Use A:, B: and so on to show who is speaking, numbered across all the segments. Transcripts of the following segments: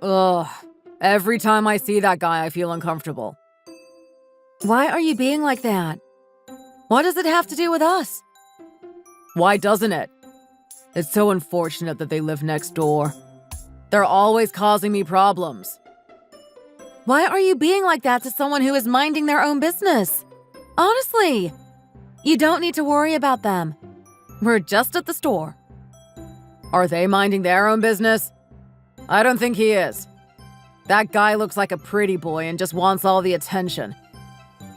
A: Ugh. Every time I see that guy, I feel uncomfortable. Why are you being like that? What does it have to do with us? Why doesn't it? It's so unfortunate that they live next door. They're always causing me problems. Why are you being like that to someone who is minding their own business? Honestly, you don't need to worry about them. We're just at the store. Are they minding their own business? I don't think he is. That guy looks like a pretty boy and just wants all the attention.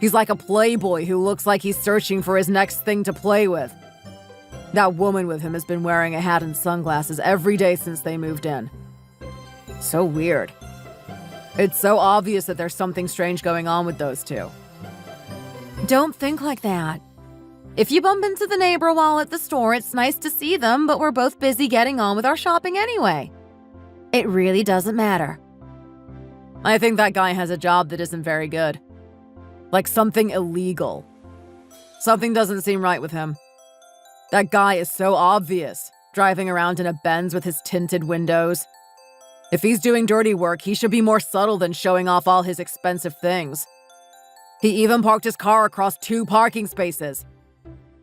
A: He's like a playboy who looks like he's searching for his next thing to play with. That woman with him has been wearing a hat and sunglasses every day since they moved in. So weird. It's so obvious that there's something strange going on with those two. Don't think like that. If you bump into the neighbor while at the store, it's nice to see them, but we're both busy getting on with our shopping anyway. It really doesn't matter. I think that guy has a job that isn't very good. Like something illegal. Something doesn't seem right with him. That guy is so obvious, driving around in a Benz with his tinted windows. If he's doing dirty work, he should be more subtle than showing off all his expensive things. He even parked his car across 2 parking spaces.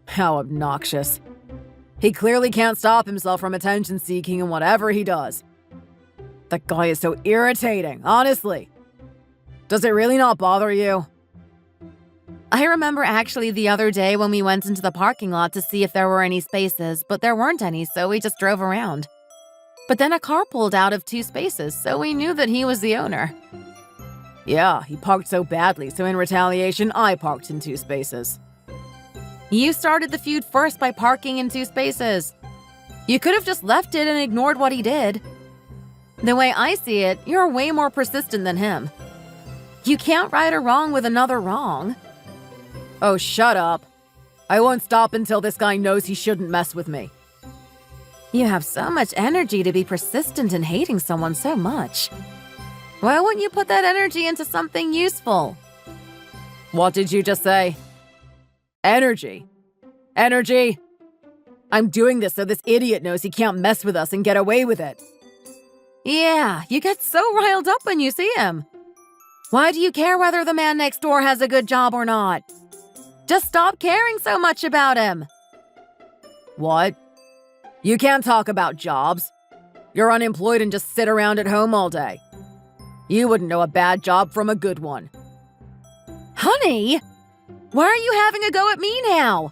A: How obnoxious. He clearly can't stop himself from attention-seeking in whatever he does. That guy is so irritating, honestly. Does it really not bother you? I remember actually the other day when we went into the parking lot to see if there were any spaces, but there weren't any, so we just drove around. But then a car pulled out of 2 spaces, so we knew that he was the owner. Yeah, he parked so badly, so in retaliation, I parked in 2 spaces. You started the feud first by parking in 2 spaces. You could have just left it and ignored what he did. The way I see it, you're way more persistent than him. You can't right a wrong with another wrong. Oh, shut up. I won't stop until this guy knows he shouldn't mess with me. You have so much energy to be persistent in hating someone so much. Why wouldn't you put that energy into something useful? What did you just say? Energy. Energy? I'm doing this so this idiot knows he can't mess with us and get away with it. Yeah, you get so riled up when you see him. Why do you care whether the man next door has a good job or not? Just stop caring so much about him. What? You can't talk about jobs. You're unemployed and just sit around at home all day. You wouldn't know a bad job from a good one. Honey, why are you having a go at me now?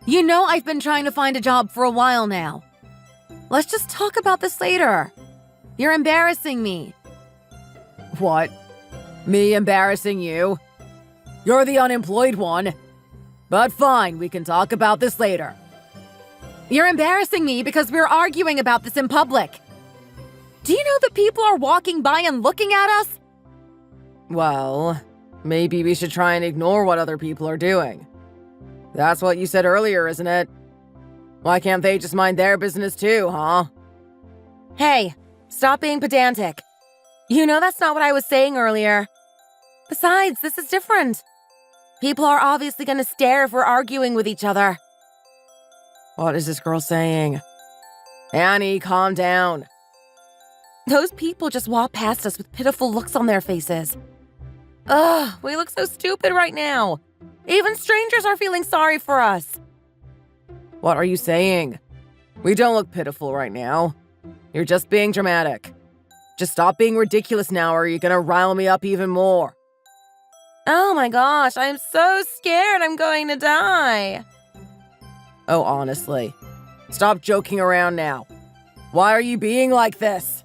A: You know I've been trying to find a job for a while now. Let's just talk about this later. You're embarrassing me. What? Me embarrassing you? You're the unemployed one. But fine, we can talk about this later. You're embarrassing me because we're arguing about this in public. Do you know that people are walking by and looking at us? Well, maybe we should try and ignore what other people are doing. That's what you said earlier, isn't it? Why can't they just mind their business too, huh? Hey, stop being pedantic. You know that's not what I was saying earlier. Besides, this is different. People are obviously going to stare if we're arguing with each other. What is this girl saying? Annie, calm down. Those people just walk past us with pitiful looks on their faces. Ugh, we look so stupid right now. Even strangers are feeling sorry for us. What are you saying? We don't look pitiful right now. You're just being dramatic. Just stop being ridiculous now or you're gonna rile me up even more. Oh my gosh, I'm so scared I'm going to die. Oh, honestly. Stop joking around now. Why are you being like this?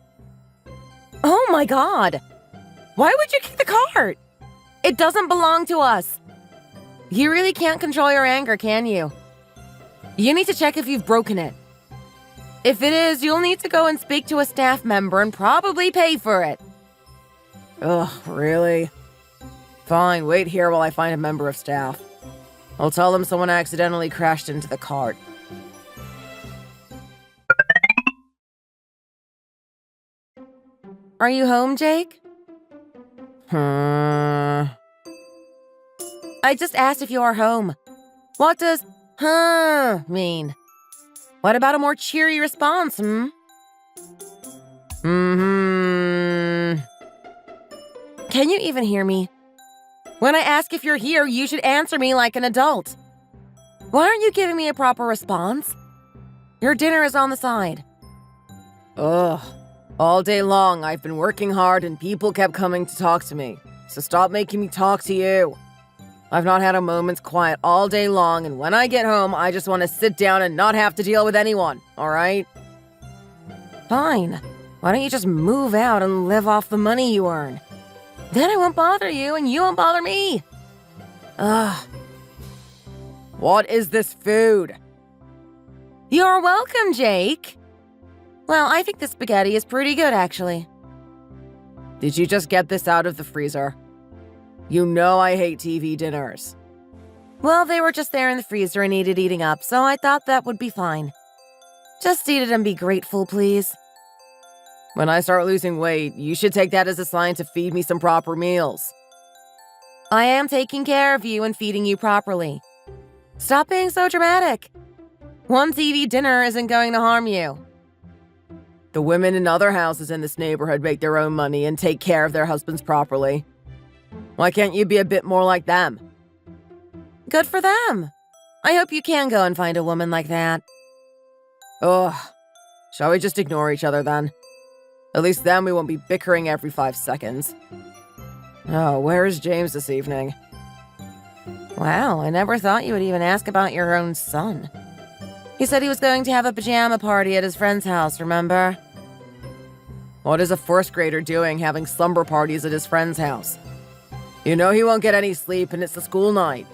A: Oh my god. Why would you kick the cart? It doesn't belong to us. You really can't control your anger, can you? You need to check if you've broken it. If it is, you'll need to go and speak to a staff member and probably pay for it. Ugh, really? Fine, wait here while I find a member of staff. I'll tell them someone accidentally crashed into the cart. Are you home, Jake? I just asked if you are home. What does mean? What about a more cheery response,
B: Can you even hear me? When I ask if you're here, you should answer me like an adult. Why aren't you giving me a proper response? Your dinner is on the side.
A: Ugh. All day long, I've been working hard and people kept coming to talk to me. So stop making me talk to you. I've not had a moment's quiet all day long, and when I get home, I just want to sit down and not have to deal with anyone, all right?
B: Fine. Why don't you just move out and live off the money you earn? Then I won't bother you and you won't bother me. Ugh.
A: What is this food?
B: You're welcome, Jake. Well, I think the spaghetti is pretty good, actually.
A: Did you just get this out of the freezer? You know I hate TV dinners.
B: Well, they were just there in the freezer and needed eating up, so I thought that would be fine. Just eat it and be grateful, please.
A: When I start losing weight, you should take that as a sign to feed me some proper meals.
B: I am taking care of you and feeding you properly. Stop being so dramatic. One TV dinner isn't going to harm you.
A: The women in other houses in this neighborhood make their own money and take care of their husbands properly. Why can't you be a bit more like them?
B: Good for them. I hope you can go and find a woman like that.
A: Ugh. Shall we just ignore each other then? At least then we won't be bickering every 5 seconds. Oh, where is James this evening?
B: Wow, I never thought you would even ask about your own son. He said he was going to have a pajama party at his friend's house, remember?
A: What is a first grader doing having slumber parties at his friend's house? You know he won't get any sleep and it's the school night.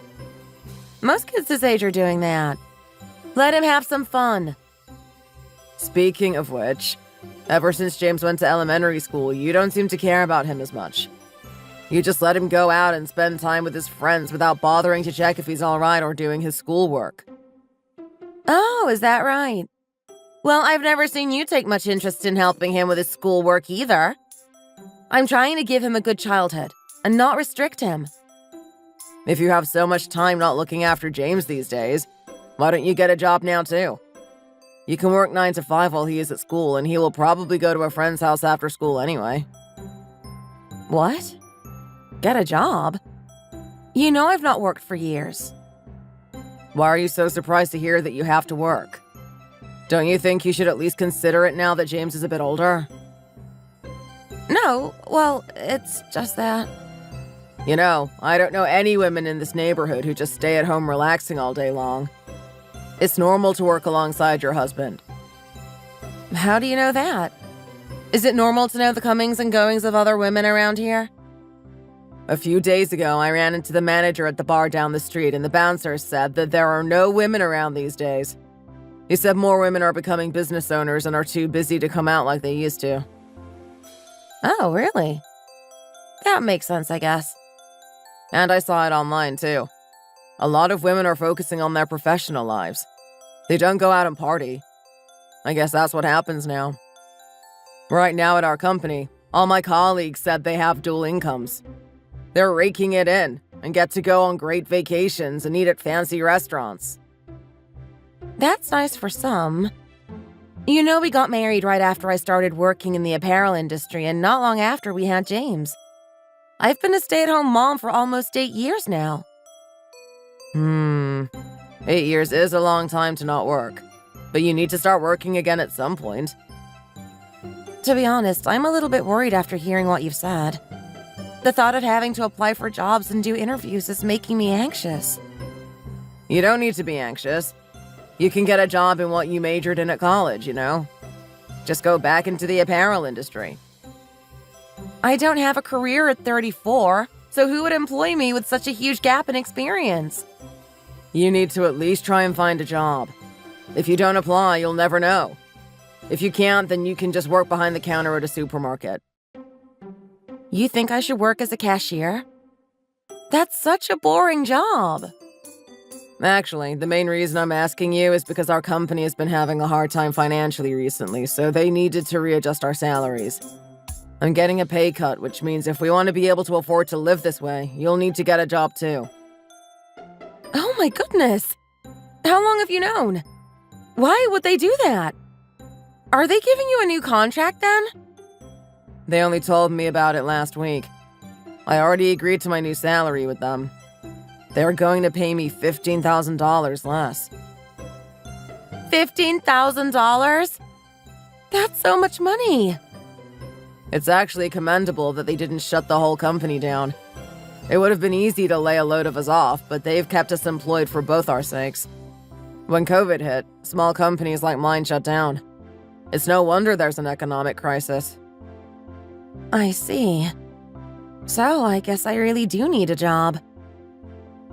B: Most kids his age are doing that. Let him have some fun.
A: Speaking of which, ever since James went to elementary school, you don't seem to care about him as much. You just let him go out and spend time with his friends without bothering to check if he's all right or doing his schoolwork.
B: Oh, is that right? Well, I've never seen you take much interest in helping him with his schoolwork either. I'm trying to give him a good childhood and not restrict him.
A: If you have so much time not looking after James these days, why don't you get a job now too? You can work 9 to 5 while he is at school, and he will probably go to a friend's house after school anyway.
B: What? Get a job? You know I've not worked for years.
A: Why are you so surprised to hear that you have to work? Don't you think you should at least consider it now that James is a bit older?
B: No, well, it's just that.
A: You know, I don't know any women in this neighborhood who just stay at home relaxing all day long. It's normal to work alongside your husband.
B: How do you know that? Is it normal to know the comings and goings of other women around here?
A: A few days ago, I ran into the manager at the bar down the street, and the bouncer said that there are no women around these days. He said more women are becoming business owners and are too busy to come out like they used to.
B: Oh, really? That makes sense, I guess.
A: And I saw it online, too. A lot of women are focusing on their professional lives. They don't go out and party. I guess that's what happens now. Right now at our company, all my colleagues said they have dual incomes. They're raking it in and get to go on great vacations and eat at fancy restaurants.
B: That's nice for some. You know, we got married right after I started working in the apparel industry, and not long after we had James. I've been a stay-at-home mom for almost 8 years now.
A: 8 years is a long time to not work, but you need to start working again at some point.
B: To be honest, I'm a little bit worried after hearing what you've said. The thought of having to apply for jobs and do interviews is making me anxious.
A: You don't need to be anxious. You can get a job in what you majored in at college, you know? Just go back into the apparel industry.
B: I don't have a career at 34, so who would employ me with such a huge gap in experience?
A: You need to at least try and find a job. If you don't apply, you'll never know. If you can't, then you can just work behind the counter at a supermarket.
B: You think I should work as a cashier? That's such a boring job.
A: Actually, the main reason I'm asking you is because our company has been having a hard time financially recently, so they needed to readjust our salaries. I'm getting a pay cut, which means if we want to be able to afford to live this way, you'll need to get a job too.
B: Oh my goodness! How long have you known? Why would they do that? Are they giving you a new contract then?
A: They only told me about it last week. I already agreed to my new salary with them. They're going to pay me $15,000 less.
B: $15,000? That's so much money.
A: It's actually commendable that they didn't shut the whole company down. It would have been easy to lay a load of us off, but they've kept us employed for both our sakes. When COVID hit, small companies like mine shut down. It's no wonder there's an economic crisis.
B: I see. So I guess I really do need a job.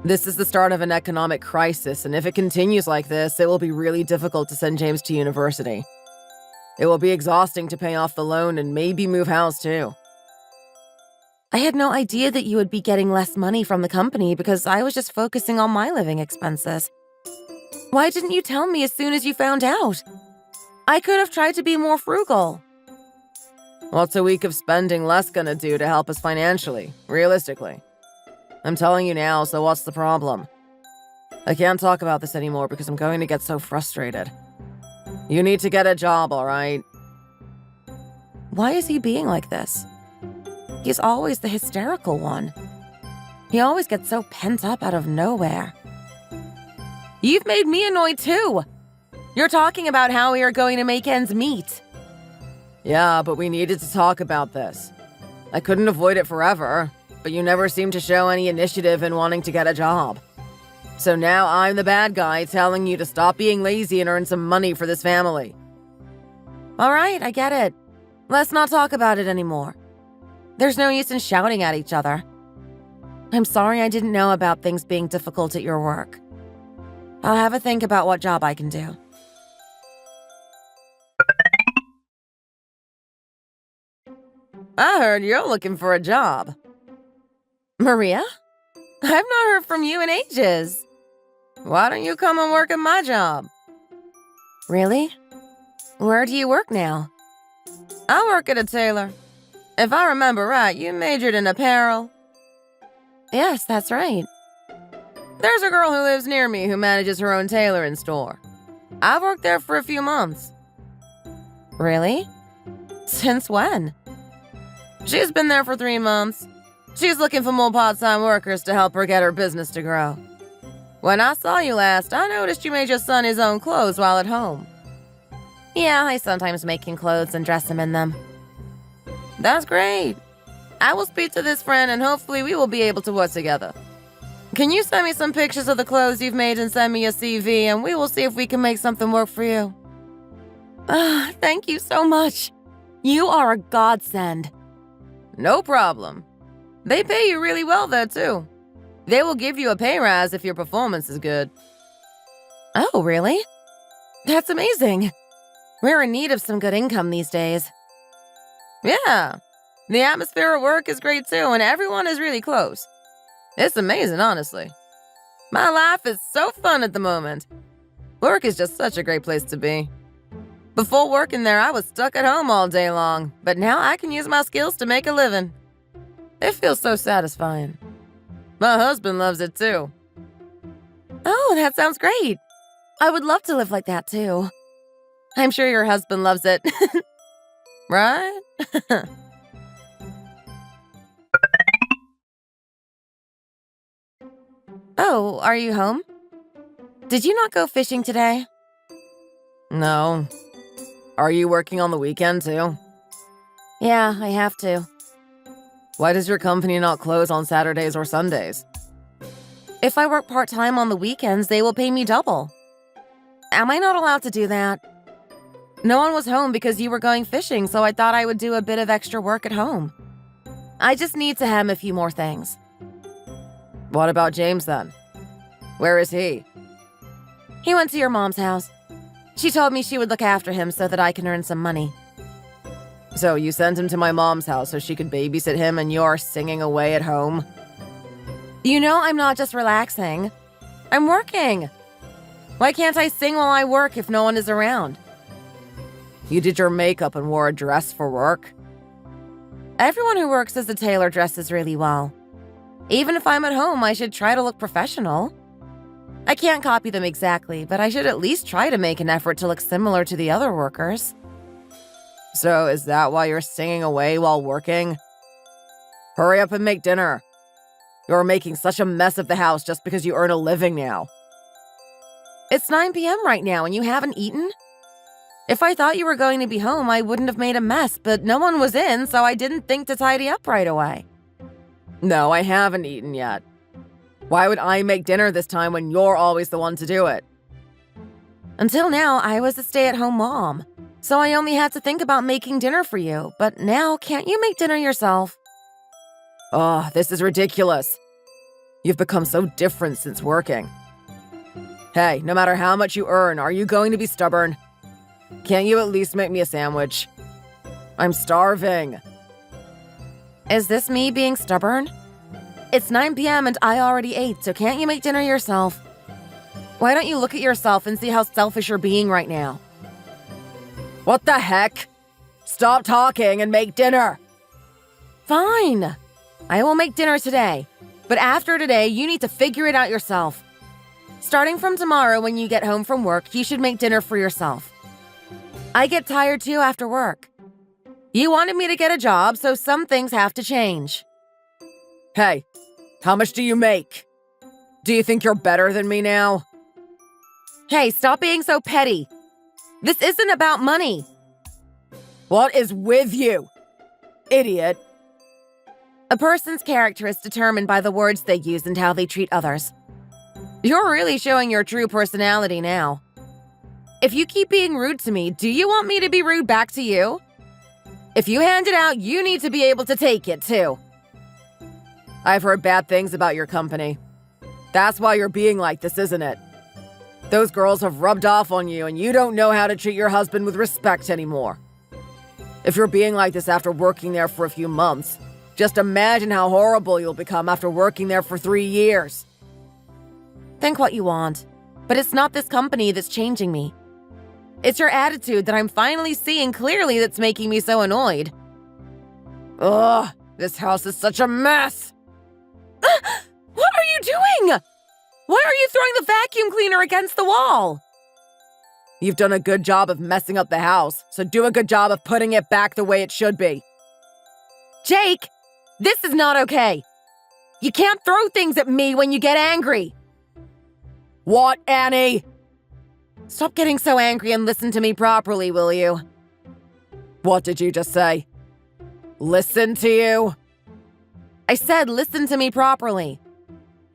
A: This is the start of an economic crisis, and if it continues like this, it will be really difficult to send James to university. It will be exhausting to pay off the loan and maybe move house too.
B: I had no idea that you would be getting less money from the company because I was just focusing on my living expenses. Why didn't you tell me as soon as you found out? I could have tried to be more frugal.
A: What's a week of spending less gonna do to help us financially, realistically? I'm telling you now, so what's the problem? I can't talk about this anymore because I'm going to get so frustrated. You need to get a job, all right?
B: Why is he being like this? He's always the hysterical one. He always gets so pent up out of nowhere. You've made me annoyed too. You're talking about how we are going to make ends meet.
A: Yeah, but we needed to talk about this. I couldn't avoid it forever, but you never seemed to show any initiative in wanting to get a job. So now I'm the bad guy telling you to stop being lazy and earn some money for this family.
B: All right, I get it. Let's not talk about it anymore. There's no use in shouting at each other. I'm sorry I didn't know about things being difficult at your work. I'll have a think about what job I can do.
A: I heard you're looking for a job.
B: Maria? I've not heard from you in ages.
A: Why don't you come and work at my job?
B: Really? Where do you work now?
A: I work at a tailor. If I remember right, you majored in apparel.
B: Yes, that's right.
A: There's a girl who lives near me who manages her own tailoring store. I've worked there for a few months.
B: Really? Since when?
A: She's been there for 3 months. She's looking for more part-time workers to help her get her business to grow. When I saw you last, I noticed you made your son his own clothes while at home.
B: Yeah, I sometimes make him clothes and dress him in them.
A: That's great. I will speak to this friend and hopefully we will be able to work together. Can you send me some pictures of the clothes you've made and send me your CV and we will see if we can make something work for you?
B: Thank you so much. You are a godsend.
A: No problem. They pay you really well there too. They will give you a pay rise if your performance is good.
B: Oh, really? That's amazing. We're in need of some good income these days.
A: Yeah. The atmosphere at work is great too, and everyone is really close. It's amazing, honestly. My life is so fun at the moment. Work is just such a great place to be. Before working there, I was stuck at home all day long, but now I can use my skills to make a living. It feels so satisfying. My husband loves it too.
B: Oh, that sounds great. I would love to live like that too. I'm sure your husband loves it.
A: Right?
B: Oh, are you home? Did you not go fishing today?
A: No. Are you working on the weekend too?
B: Yeah, I have to.
A: Why does your company not close on Saturdays or Sundays?
B: If I work part-time on the weekends, they will pay me double. Am I not allowed to do that? No one was home because you were going fishing, so I thought I would do a bit of extra work at home. I just need to hem a few more things.
A: What about James then? Where is he?
B: He went to your mom's house. She told me she would look after him so that I can earn some money.
A: So you sent him to my mom's house so she could babysit him and you're singing away at home?
B: You know I'm not just relaxing. I'm working. Why can't I sing while I work if no one is around?
A: You did your makeup and wore a dress for work?
B: Everyone who works as a tailor dresses really well. Even if I'm at home, I should try to look professional. I can't copy them exactly, but I should at least try to make an effort to look similar to the other workers.
A: So is that why you're singing away while working? Hurry up and make dinner. You're making such a mess of the house just because you earn a living now.
B: It's 9 p.m. right now and you haven't eaten? If I thought you were going to be home, I wouldn't have made a mess, but no one was in, so I didn't think to tidy up right away.
A: No, I haven't eaten yet. Why would I make dinner this time when you're always the one to do it?
B: Until now, I was a stay-at-home mom, so I only had to think about making dinner for you. But now, can't you make dinner yourself?
A: Oh, this is ridiculous. You've become so different since working. Hey, no matter how much you earn, are you going to be stubborn? Can't you at least make me a sandwich? I'm starving.
B: Is this me being stubborn? It's 9 p.m. and I already ate, so can't you make dinner yourself? Why don't you look at yourself and see how selfish you're being right now?
A: What the heck? Stop talking and make dinner.
B: Fine. I will make dinner today. But after today, you need to figure it out yourself. Starting from tomorrow when you get home from work, you should make dinner for yourself. I get tired too after work. You wanted me to get a job, so some things have to change.
A: Hey, how much do you make? Do you think you're better than me now?
B: Hey, stop being so petty. This isn't about money.
A: What is with you, idiot?
B: A person's character is determined by the words they use and how they treat others. You're really showing your true personality now. If you keep being rude to me, do you want me to be rude back to you? If you hand it out, you need to be able to take it too.
A: I've heard bad things about your company. That's why you're being like this, isn't it? Those girls have rubbed off on you and you don't know how to treat your husband with respect anymore. If you're being like this after working there for a few months, just imagine how horrible you'll become after working there for 3 years.
B: Think what you want, but it's not this company that's changing me. It's your attitude that I'm finally seeing clearly that's making me so annoyed.
A: Ugh, this house is such a mess.
B: What are you doing? Why are you throwing the vacuum cleaner against the wall?
A: You've done a good job of messing up the house, so do a good job of putting it back the way it should be.
B: Jake, this is not okay. You can't throw things at me when you get angry.
A: What, Annie?
B: Stop getting so angry and listen to me properly, will you?
A: What did you just say? Listen to you?
B: I said listen to me properly.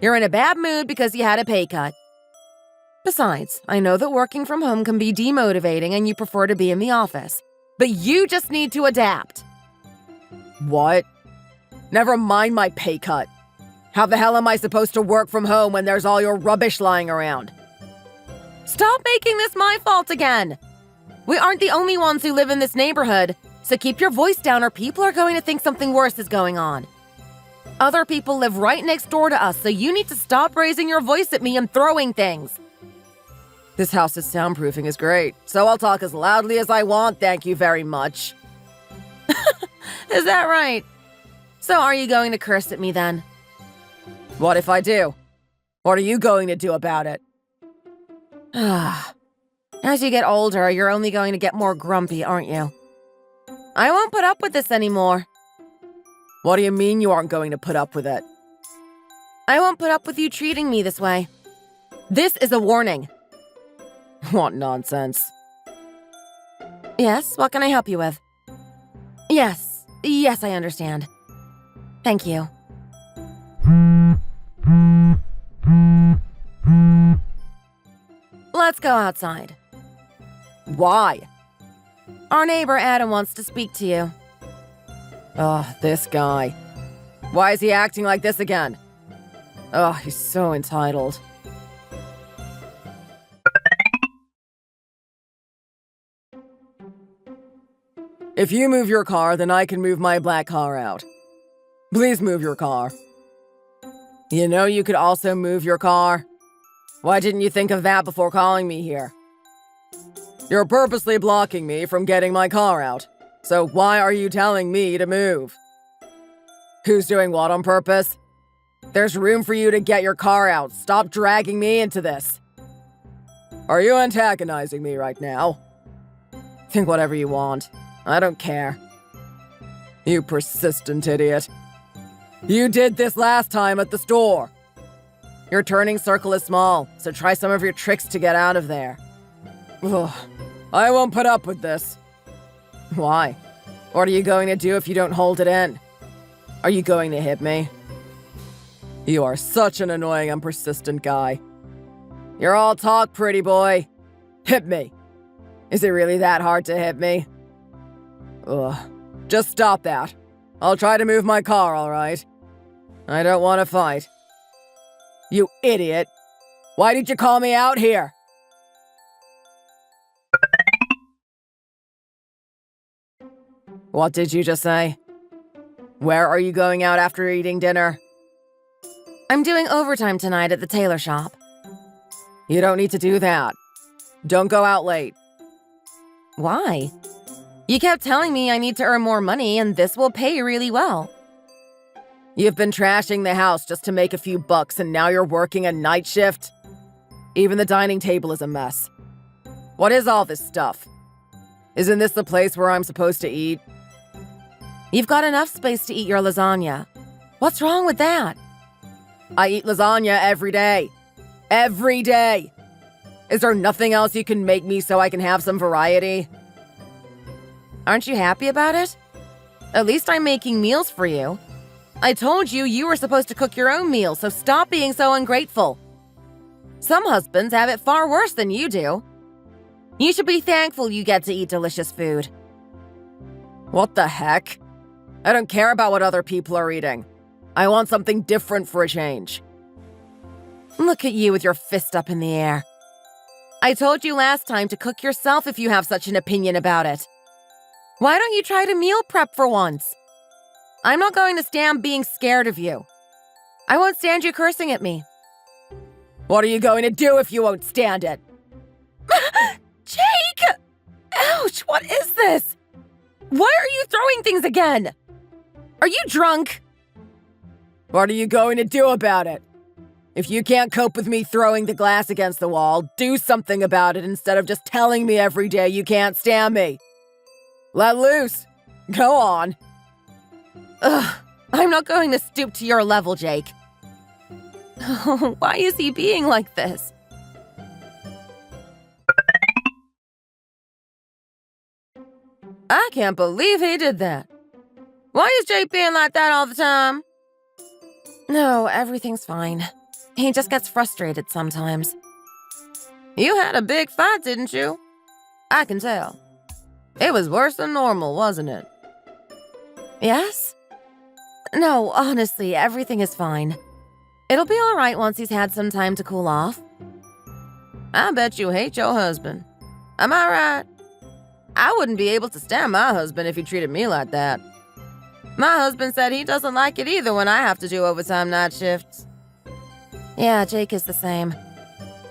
B: You're in a bad mood because you had a pay cut. Besides, I know that working from home can be demotivating and you prefer to be in the office. But you just need to adapt.
A: What? Never mind my pay cut. How the hell am I supposed to work from home when there's all your rubbish lying around?
B: Stop making this my fault again. We aren't the only ones who live in this neighborhood, so keep your voice down or people are going to think something worse is going on. Other people live right next door to us, so you need to stop raising your voice at me and throwing things.
A: This house's soundproofing is great, so I'll talk as loudly as I want, thank you very much.
B: Is that right? So are you going to curse at me then?
A: What if I do? What are you going to do about it?
B: As you get older, you're only going to get more grumpy, aren't you? I won't put up with this anymore.
A: What do you mean you aren't going to put up with it?
B: I won't put up with you treating me this way. This is a warning.
A: What nonsense.
B: Yes, what can I help you with? Yes, I understand. Thank you. Let's go outside.
A: Why?
B: Our neighbor Adam wants to speak to you.
A: Ugh, this guy. Why is he acting like this again? Ugh, he's so entitled. If you move your car, then I can move my black car out. Please move your car. You know you could also move your car. Why didn't you think of that before calling me here? You're purposely blocking me from getting my car out. So why are you telling me to move? Who's doing what on purpose? There's room for you to get your car out. Stop dragging me into this. Are you antagonizing me right now? Think whatever you want. I don't care. You persistent idiot. You did this last time at the store. Your turning circle is small, so try some of your tricks to get out of there. Ugh, I won't put up with this. Why? What are you going to do if you don't hold it in? Are you going to hit me? You are such an annoying and persistent guy. You're all talk, pretty boy. Hit me. Is it really that hard to hit me? Ugh. Just stop that. I'll try to move my car, all right? I don't want to fight. You idiot. Why did you call me out here? What did you just say? Where are you going out after eating dinner?
B: I'm doing overtime tonight at the tailor shop.
A: You don't need to do that. Don't go out late.
B: Why? You kept telling me I need to earn more money and this will pay really well.
A: You've been trashing the house just to make a few bucks and now you're working a night shift? Even the dining table is a mess. What is all this stuff? Isn't this the place where I'm supposed to eat?
B: You've got enough space to eat your lasagna. What's wrong with that?
A: I eat lasagna every day. Every day! Is there nothing else you can make me so I can have some variety?
B: Aren't you happy about it? At least I'm making meals for you. I told you you were supposed to cook your own meals, so stop being so ungrateful. Some husbands have it far worse than you do. You should be thankful you get to eat delicious food.
A: What the heck? I don't care about what other people are eating. I want something different for a change.
B: Look at you with your fist up in the air. I told you last time to cook yourself if you have such an opinion about it. Why don't you try to meal prep for once? I'm not going to stand being scared of you. I won't stand you cursing at me.
A: What are you going to do if you won't stand it?
B: Jake! Ouch, what is this? Why are you throwing things again? Are you drunk?
A: What are you going to do about it? If you can't cope with me throwing the glass against the wall, do something about it instead of just telling me every day you can't stand me. Let loose. Go on.
B: Ugh, I'm not going to stoop to your level, Jake. Why is he being like this? I can't believe he did that. Why is Jake being like that all the time? No, everything's fine. He just gets frustrated sometimes. You had a big fight, didn't you? I can tell. It was worse than normal, wasn't it? Yes? No, honestly, everything is fine. It'll be all right once he's had some time to cool off. I bet you hate your husband. Am I right? I wouldn't be able to stand my husband if he treated me like that. My husband said he doesn't like it either when I have to do overtime night shifts. Yeah, Jake is the same.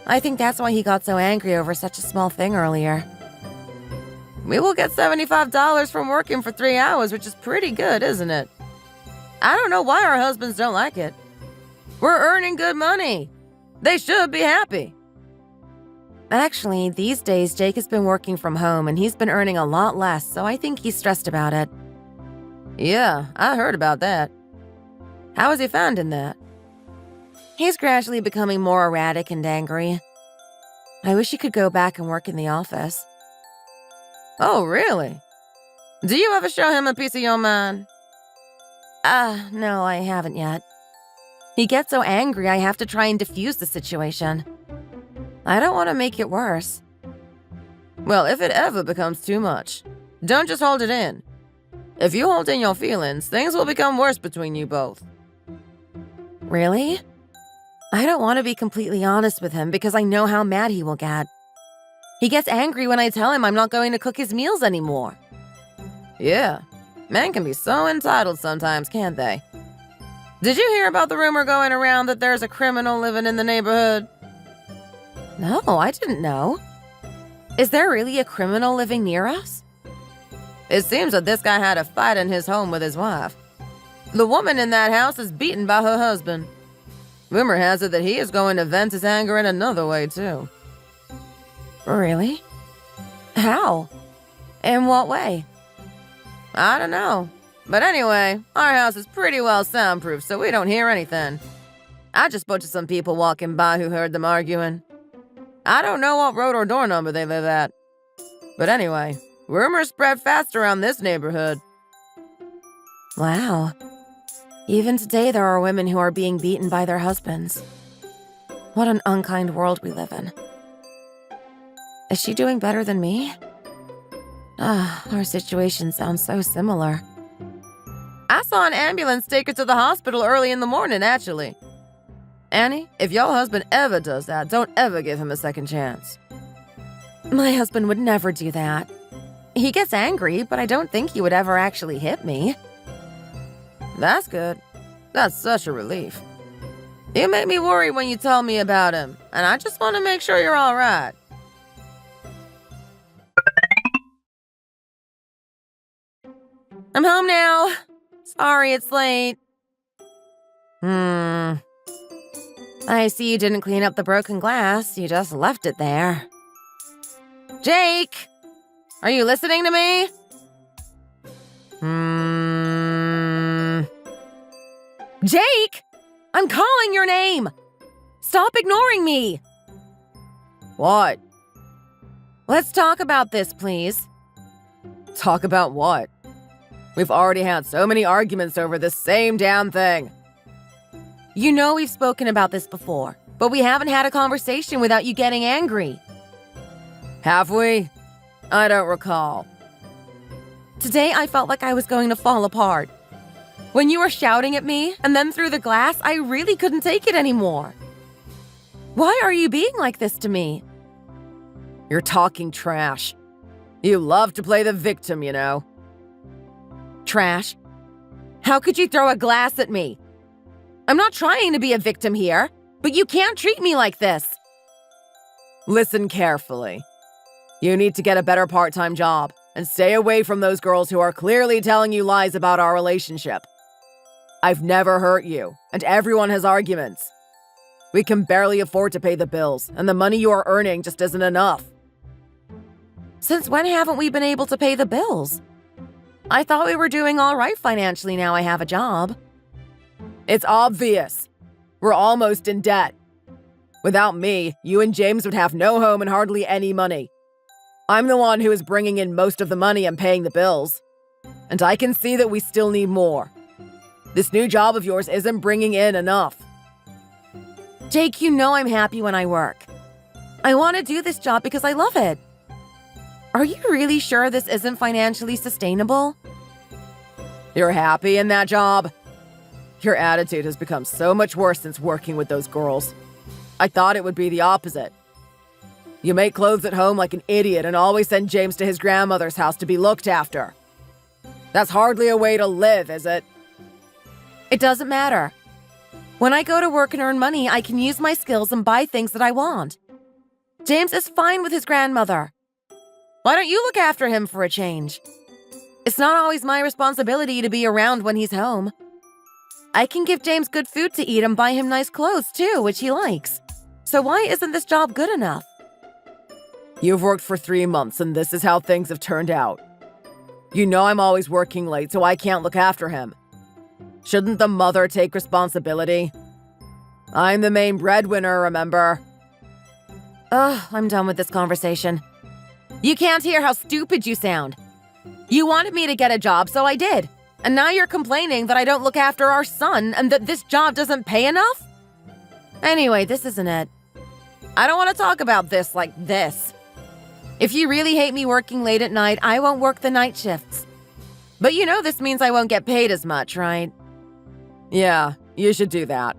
B: I think that's why he got so angry over such a small thing earlier. We will get $75 from working for 3 hours, which is pretty good, isn't it? I don't know why our husbands don't like it. We're earning good money. They should be happy. Actually, these days, Jake has been working from home and he's been earning a lot less, so I think he's stressed about it. Yeah, I heard about that. How is he finding that? He's gradually becoming more erratic and angry. I wish he could go back and work in the office. Oh, really? Do you ever show him a piece of your mind? No, I haven't yet. He gets so angry I have to try and diffuse the situation. I don't want to make it worse. Well, if it ever becomes too much, don't just hold it in. If you hold in your feelings, things will become worse between you both. Really? I don't want to be completely honest with him because I know how mad he will get. He gets angry when I tell him I'm not going to cook his meals anymore. Yeah, men can be so entitled sometimes, can't they? Did you hear about the rumor going around that there's a criminal living in the neighborhood? No, I didn't know. Is there really a criminal living near us? It seems that this guy had a fight in his home with his wife. The woman in that house is beaten by her husband. Rumor has it that he is going to vent his anger in another way, too. Really? How? In what way? I don't know. But anyway, our house is pretty well soundproof, so we don't hear anything. I just spoke to some people walking by who heard them arguing. I don't know what road or door number they live at. But anyway, rumors spread fast around this neighborhood. Wow. Even today there are women who are being beaten by their husbands. What an unkind world we live in. Is she doing better than me? Our situation sounds so similar. I saw an ambulance take her to the hospital early in the morning, actually. Annie, if your husband ever does that, don't ever give him a second chance. My husband would never do that. He gets angry, but I don't think he would ever actually hit me. That's good. That's such a relief. You make me worry when you tell me about him, and I just want to make sure you're all right. I'm home now. Sorry it's late. I see you didn't clean up the broken glass. You just left it there. Jake! Are you listening to me? Jake! I'm calling your name! Stop ignoring me! What? Let's talk about this, please. Talk about what? We've already had so many arguments over this same damn thing. You know we've spoken about this before, but we haven't had a conversation without you getting angry. Have we? I don't recall. Today I felt like I was going to fall apart. When you were shouting at me and then through the glass, I really couldn't take it anymore. Why are you being like this to me? You're talking trash. You love to play the victim, you know. Trash? How could you throw a glass at me? I'm not trying to be a victim here, but you can't treat me like this. Listen carefully. You need to get a better part-time job and stay away from those girls who are clearly telling you lies about our relationship. I've never hurt you, and everyone has arguments. We can barely afford to pay the bills, and the money you are earning just isn't enough. Since when haven't we been able to pay the bills? I thought we were doing all right financially now I have a job. It's obvious. We're almost in debt. Without me, you and James would have no home and hardly any money. I'm the one who is bringing in most of the money and paying the bills. And I can see that we still need more. This new job of yours isn't bringing in enough. Jake, you know I'm happy when I work. I want to do this job because I love it. Are you really sure this isn't financially sustainable? You're happy in that job? Your attitude has become so much worse since working with those girls. I thought it would be the opposite. You make clothes at home like an idiot and always send James to his grandmother's house to be looked after. That's hardly a way to live, is it? It doesn't matter. When I go to work and earn money, I can use my skills and buy things that I want. James is fine with his grandmother. Why don't you look after him for a change? It's not always my responsibility to be around when he's home. I can give James good food to eat and buy him nice clothes too, which he likes. So why isn't this job good enough? You've worked for 3 months and this is how things have turned out. You know I'm always working late, so I can't look after him. Shouldn't the mother take responsibility? I'm the main breadwinner, remember? Ugh, I'm done with this conversation. You can't hear how stupid you sound. You wanted me to get a job, so I did. And now you're complaining that I don't look after our son and that this job doesn't pay enough? Anyway, this isn't it. I don't want to talk about this like this. If you really hate me working late at night, I won't work the night shifts. But you know this means I won't get paid as much, right? Yeah, you should do that.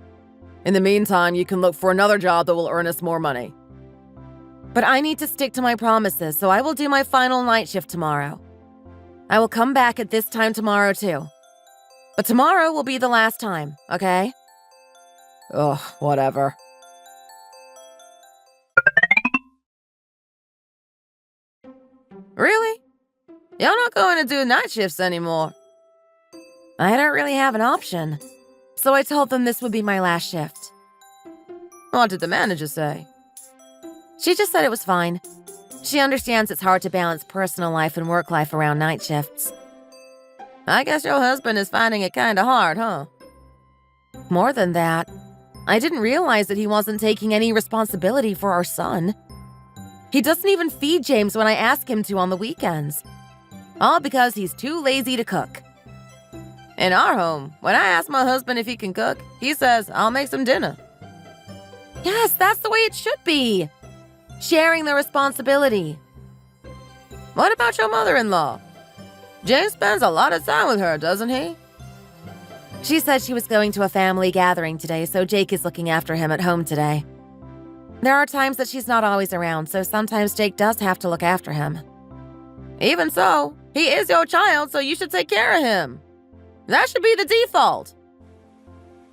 B: In the meantime, you can look for another job that will earn us more money. But I need to stick to my promises, so I will do my final night shift tomorrow. I will come back at this time tomorrow too. But tomorrow will be the last time, okay? Ugh, whatever. Really? You're not going to do night shifts anymore. I don't really have an option. So I told them this would be my last shift. What did the manager say? She just said it was fine. She understands it's hard to balance personal life and work life around night shifts. I guess your husband is finding it kinda hard, huh? More than that, I didn't realize that he wasn't taking any responsibility for our son. He doesn't even feed James when I ask him to on the weekends. All because he's too lazy to cook. In our home, when I ask my husband if he can cook, he says, I'll make some dinner. Yes, that's the way it should be. Sharing the responsibility. What about your mother-in-law? James spends a lot of time with her, doesn't he? She said she was going to a family gathering today, so Jake is looking after him at home today. There are times that she's not always around, so sometimes Jake does have to look after him. Even so, he is your child, so you should take care of him. That should be the default.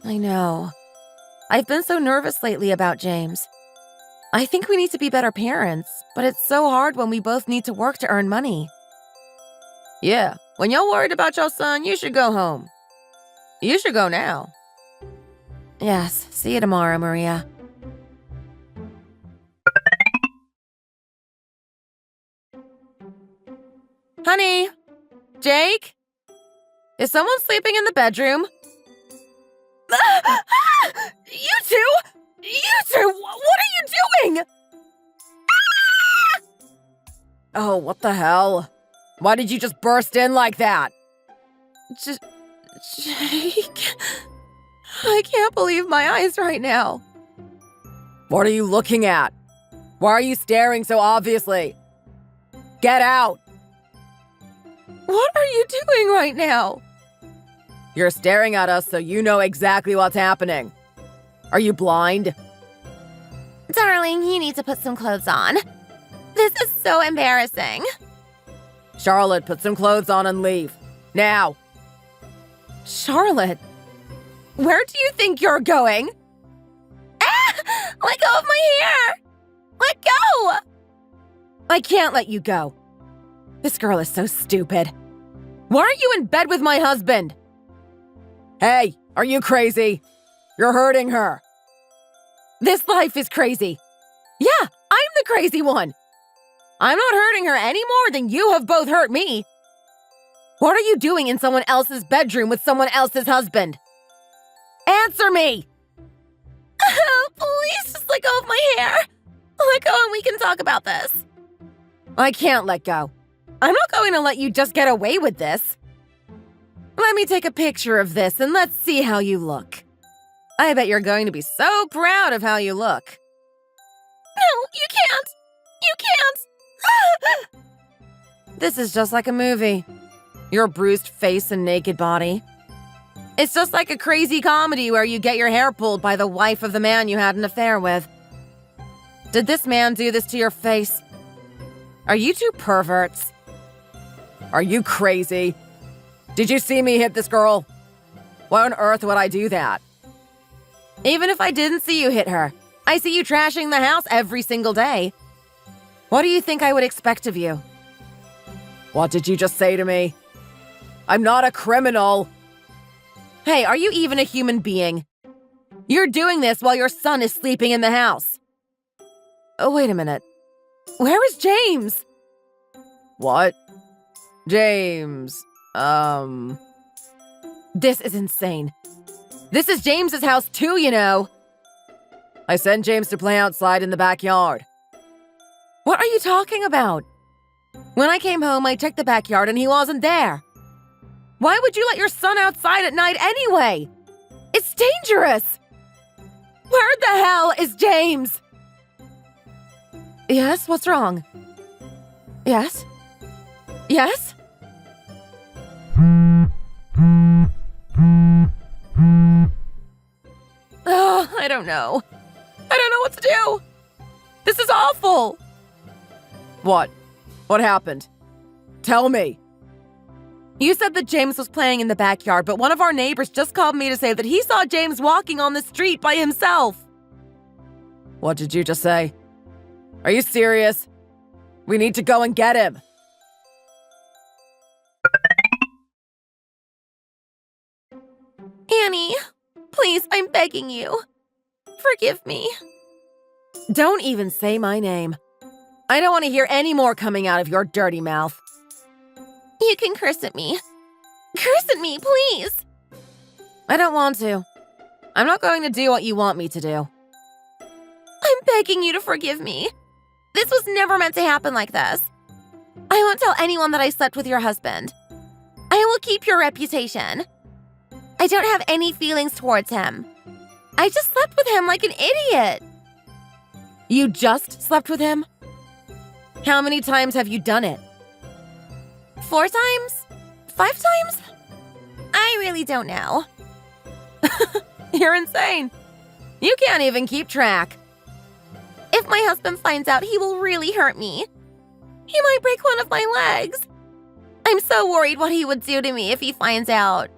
B: I know. I've been so nervous lately about James. I think we need to be better parents, but it's so hard when we both need to work to earn money. Yeah, when you're worried about your son, you should go home. You should go now. Yes, see you tomorrow, Maria. Honey, Jake? Is someone sleeping in the bedroom? You two! What are you doing?
A: Oh, what the hell? Why did you just burst in like that?
B: Jake, I can't believe my eyes right now.
A: What are you looking at? Why are you staring so obviously? Get out!
B: What are you doing right now?
A: You're staring at us so you know exactly what's happening. Are you blind?
B: Darling, you need to put some clothes on. This is so embarrassing.
A: Charlotte, put some clothes on and leave. Now!
B: Charlotte, where do you think you're going? Ah! Let go of my hair! Let go!
A: I can't let you go. This girl is so stupid. Why are you in bed with my husband? Hey, are you crazy? You're hurting her. This life is crazy. Yeah, I'm the crazy one. I'm not hurting her any more than you have both hurt me. What are you doing in someone else's bedroom with someone else's husband? Answer me!
B: Please just let go of my hair. Let go and we can talk about this.
A: I can't let go. I'm not going to let you just get away with this. Let me take a picture of this and let's see how you look. I bet you're going to be so proud of how you look.
B: No, you can't. You can't.
A: This is just like a movie. Your bruised face and naked body. It's just like a crazy comedy where you get your hair pulled by the wife of the man you had an affair with. Did this man do this to your face? Are you two perverts? Are you crazy? Did you see me hit this girl? Why on earth would I do that? Even if I didn't see you hit her, I see you trashing the house every single day. What do you think I would expect of you? What did you just say to me? I'm not a criminal. Hey, are you even a human being? You're doing this while your son is sleeping in the house. Oh, wait a minute. Where is James? What? James, This is insane. This is James's house too, you know. I sent James to play outside in the backyard. What are you talking about? When I came home, I checked the backyard and he wasn't there. Why would you let your son outside at night anyway? It's dangerous. Where the hell is James? Yes, what's wrong? Yes? Yes? Oh, I don't know. I don't know what to do. This is awful. What? What happened? Tell me. You said that James was playing in the backyard, but one of our neighbors just called me to say that he saw James walking on the street by himself. What did you just say? Are you serious? We need to go and get him.
B: Annie, please, I'm begging you. Forgive me.
A: Don't even say my name. I don't want to hear any more coming out of your dirty mouth.
B: You can curse at me. Curse at me, please! I don't want to. I'm not going to do what you want me to do. I'm begging you to forgive me. This was never meant to happen like this. I won't tell anyone that I slept with your husband. I will keep your reputation. I don't have any feelings towards him. I just slept with him like an idiot. You just slept with him? How many times have you done it? 4 times? 5 times? I really don't know. You're insane. You can't even keep track. If my husband finds out, he will really hurt me. He might break one of my legs. I'm so worried what he would do to me if he finds out.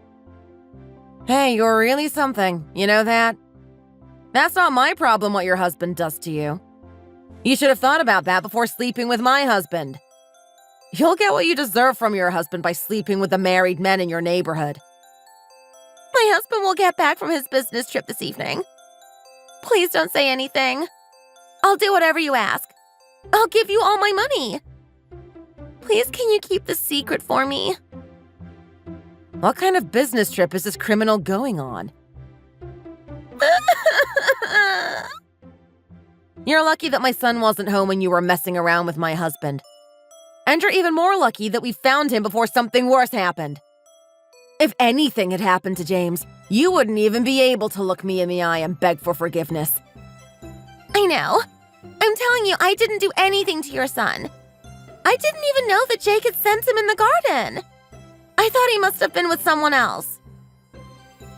B: Hey, you're really something. You know that? That's not my problem what your husband does to you. You should have thought about that before sleeping with my husband. You'll get what you deserve from your husband by sleeping with the married men in your neighborhood. My husband will get back from his business trip this evening. Please don't say anything. I'll do whatever you ask. I'll give you all my money. Please, can you keep the secret for me? What kind of business trip is this criminal going on? You're lucky that my son wasn't home when you were messing around with my husband. And you're even more lucky that we found him before something worse happened. If anything had happened to James, you wouldn't even be able to look me in the eye and beg for forgiveness. I know. I'm telling you, I didn't do anything to your son. I didn't even know that Jake had sent him in the garden. I thought he must have been with someone else.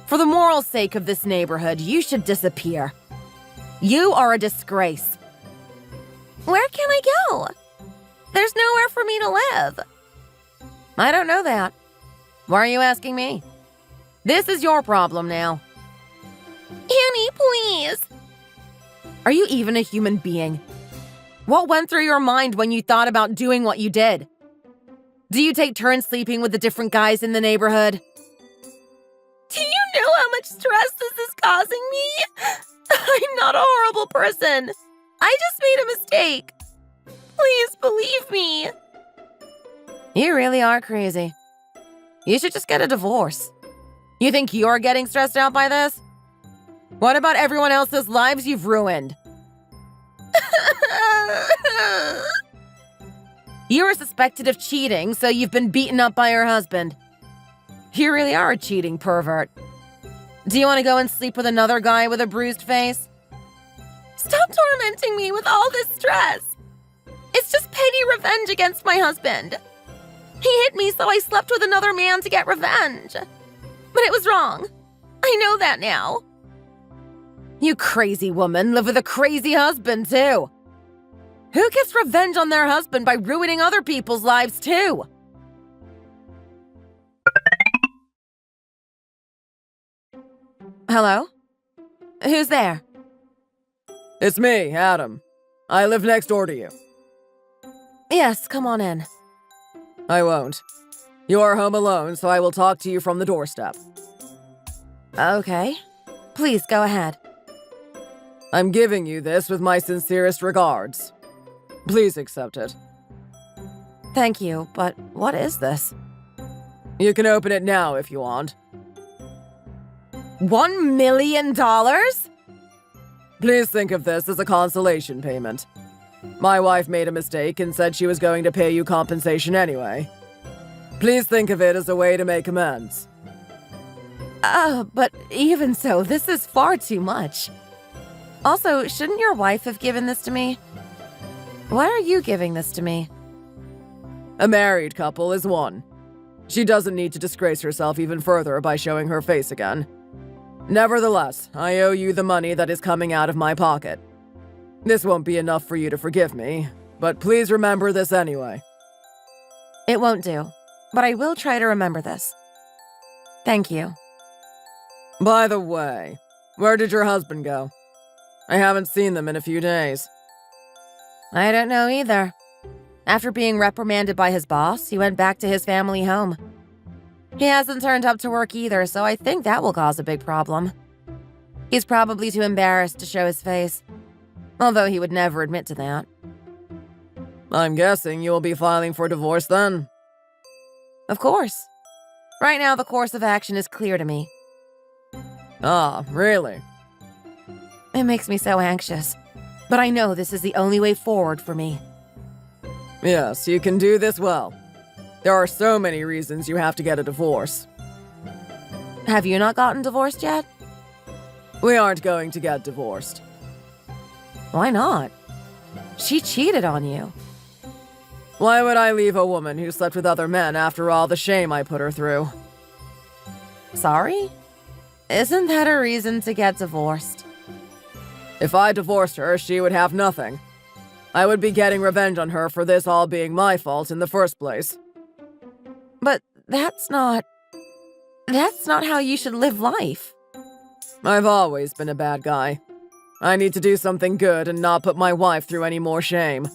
B: For the moral sake of this neighborhood, you should disappear. You are a disgrace. Where can I go? There's nowhere for me to live. I don't know that. Why are you asking me? This is your problem now. Annie, please. Are you even a human being? What went through your mind when you thought about doing what you did? Do you take turns sleeping with the different guys in the neighborhood? Do you know how much stress this is causing me? I'm not a horrible person. I just made a mistake. Please believe me. You really are crazy. You should just get a divorce. You think you're getting stressed out by this? What about everyone else's lives you've ruined? You were suspected of cheating, so you've been beaten up by your husband. You really are a cheating pervert. Do you want to go and sleep with another guy with a bruised face? Stop tormenting me with all this stress. It's just petty revenge against my husband. He hit me, so I slept with another man to get revenge. But it was wrong. I know that now. You crazy woman live with a crazy husband, too. Who gets revenge on their husband by ruining other people's lives, too? Hello? Who's there?
A: It's me, Adam. I live next door to you.
B: Yes, come on in.
A: I won't. You are home alone, so I will talk to you from the doorstep.
B: Okay. Please, go ahead.
A: I'm giving you this with my sincerest regards. Please accept it.
B: Thank you, but what is this?
A: You can open it now if you want.
B: $1 million?
A: Please think of this as a consolation payment. My wife made a mistake and said she was going to pay you compensation anyway. Please think of it as a way to make amends.
B: But even so, this is far too much. Also, shouldn't your wife have given this to me? Why are you giving this to me?
A: A married couple is one. She doesn't need to disgrace herself even further by showing her face again. Nevertheless, I owe you the money that is coming out of my pocket. This won't be enough for you to forgive me, but please remember this anyway.
B: It won't do, but I will try to remember this. Thank you.
A: By the way, where did your husband go? I haven't seen them in a few days.
B: I don't know either. After being reprimanded by his boss, he went back to his family home. He hasn't turned up to work either, so I think that will cause a big problem. He's probably too embarrassed to show his face, although he would never admit to that.
A: I'm guessing you will be filing for divorce then?
B: Of course. Right now, the course of action is clear to me.
A: Ah, really?
B: It makes me so anxious, but I know this is the only way forward for me.
A: Yes, you can do this well. There are so many reasons you have to get a divorce.
B: Have you not gotten divorced yet?
A: We aren't going to get divorced.
B: Why not? She cheated on you.
A: Why would I leave a woman who slept with other men after all the shame I put her through?
B: Sorry? Isn't that a reason to get divorced?
A: If I divorced her, she would have nothing. I would be getting revenge on her for this all being my fault in the first place.
B: But that's not how you should live life.
A: I've always been a bad guy. I need to do something good and not put my wife through any more shame.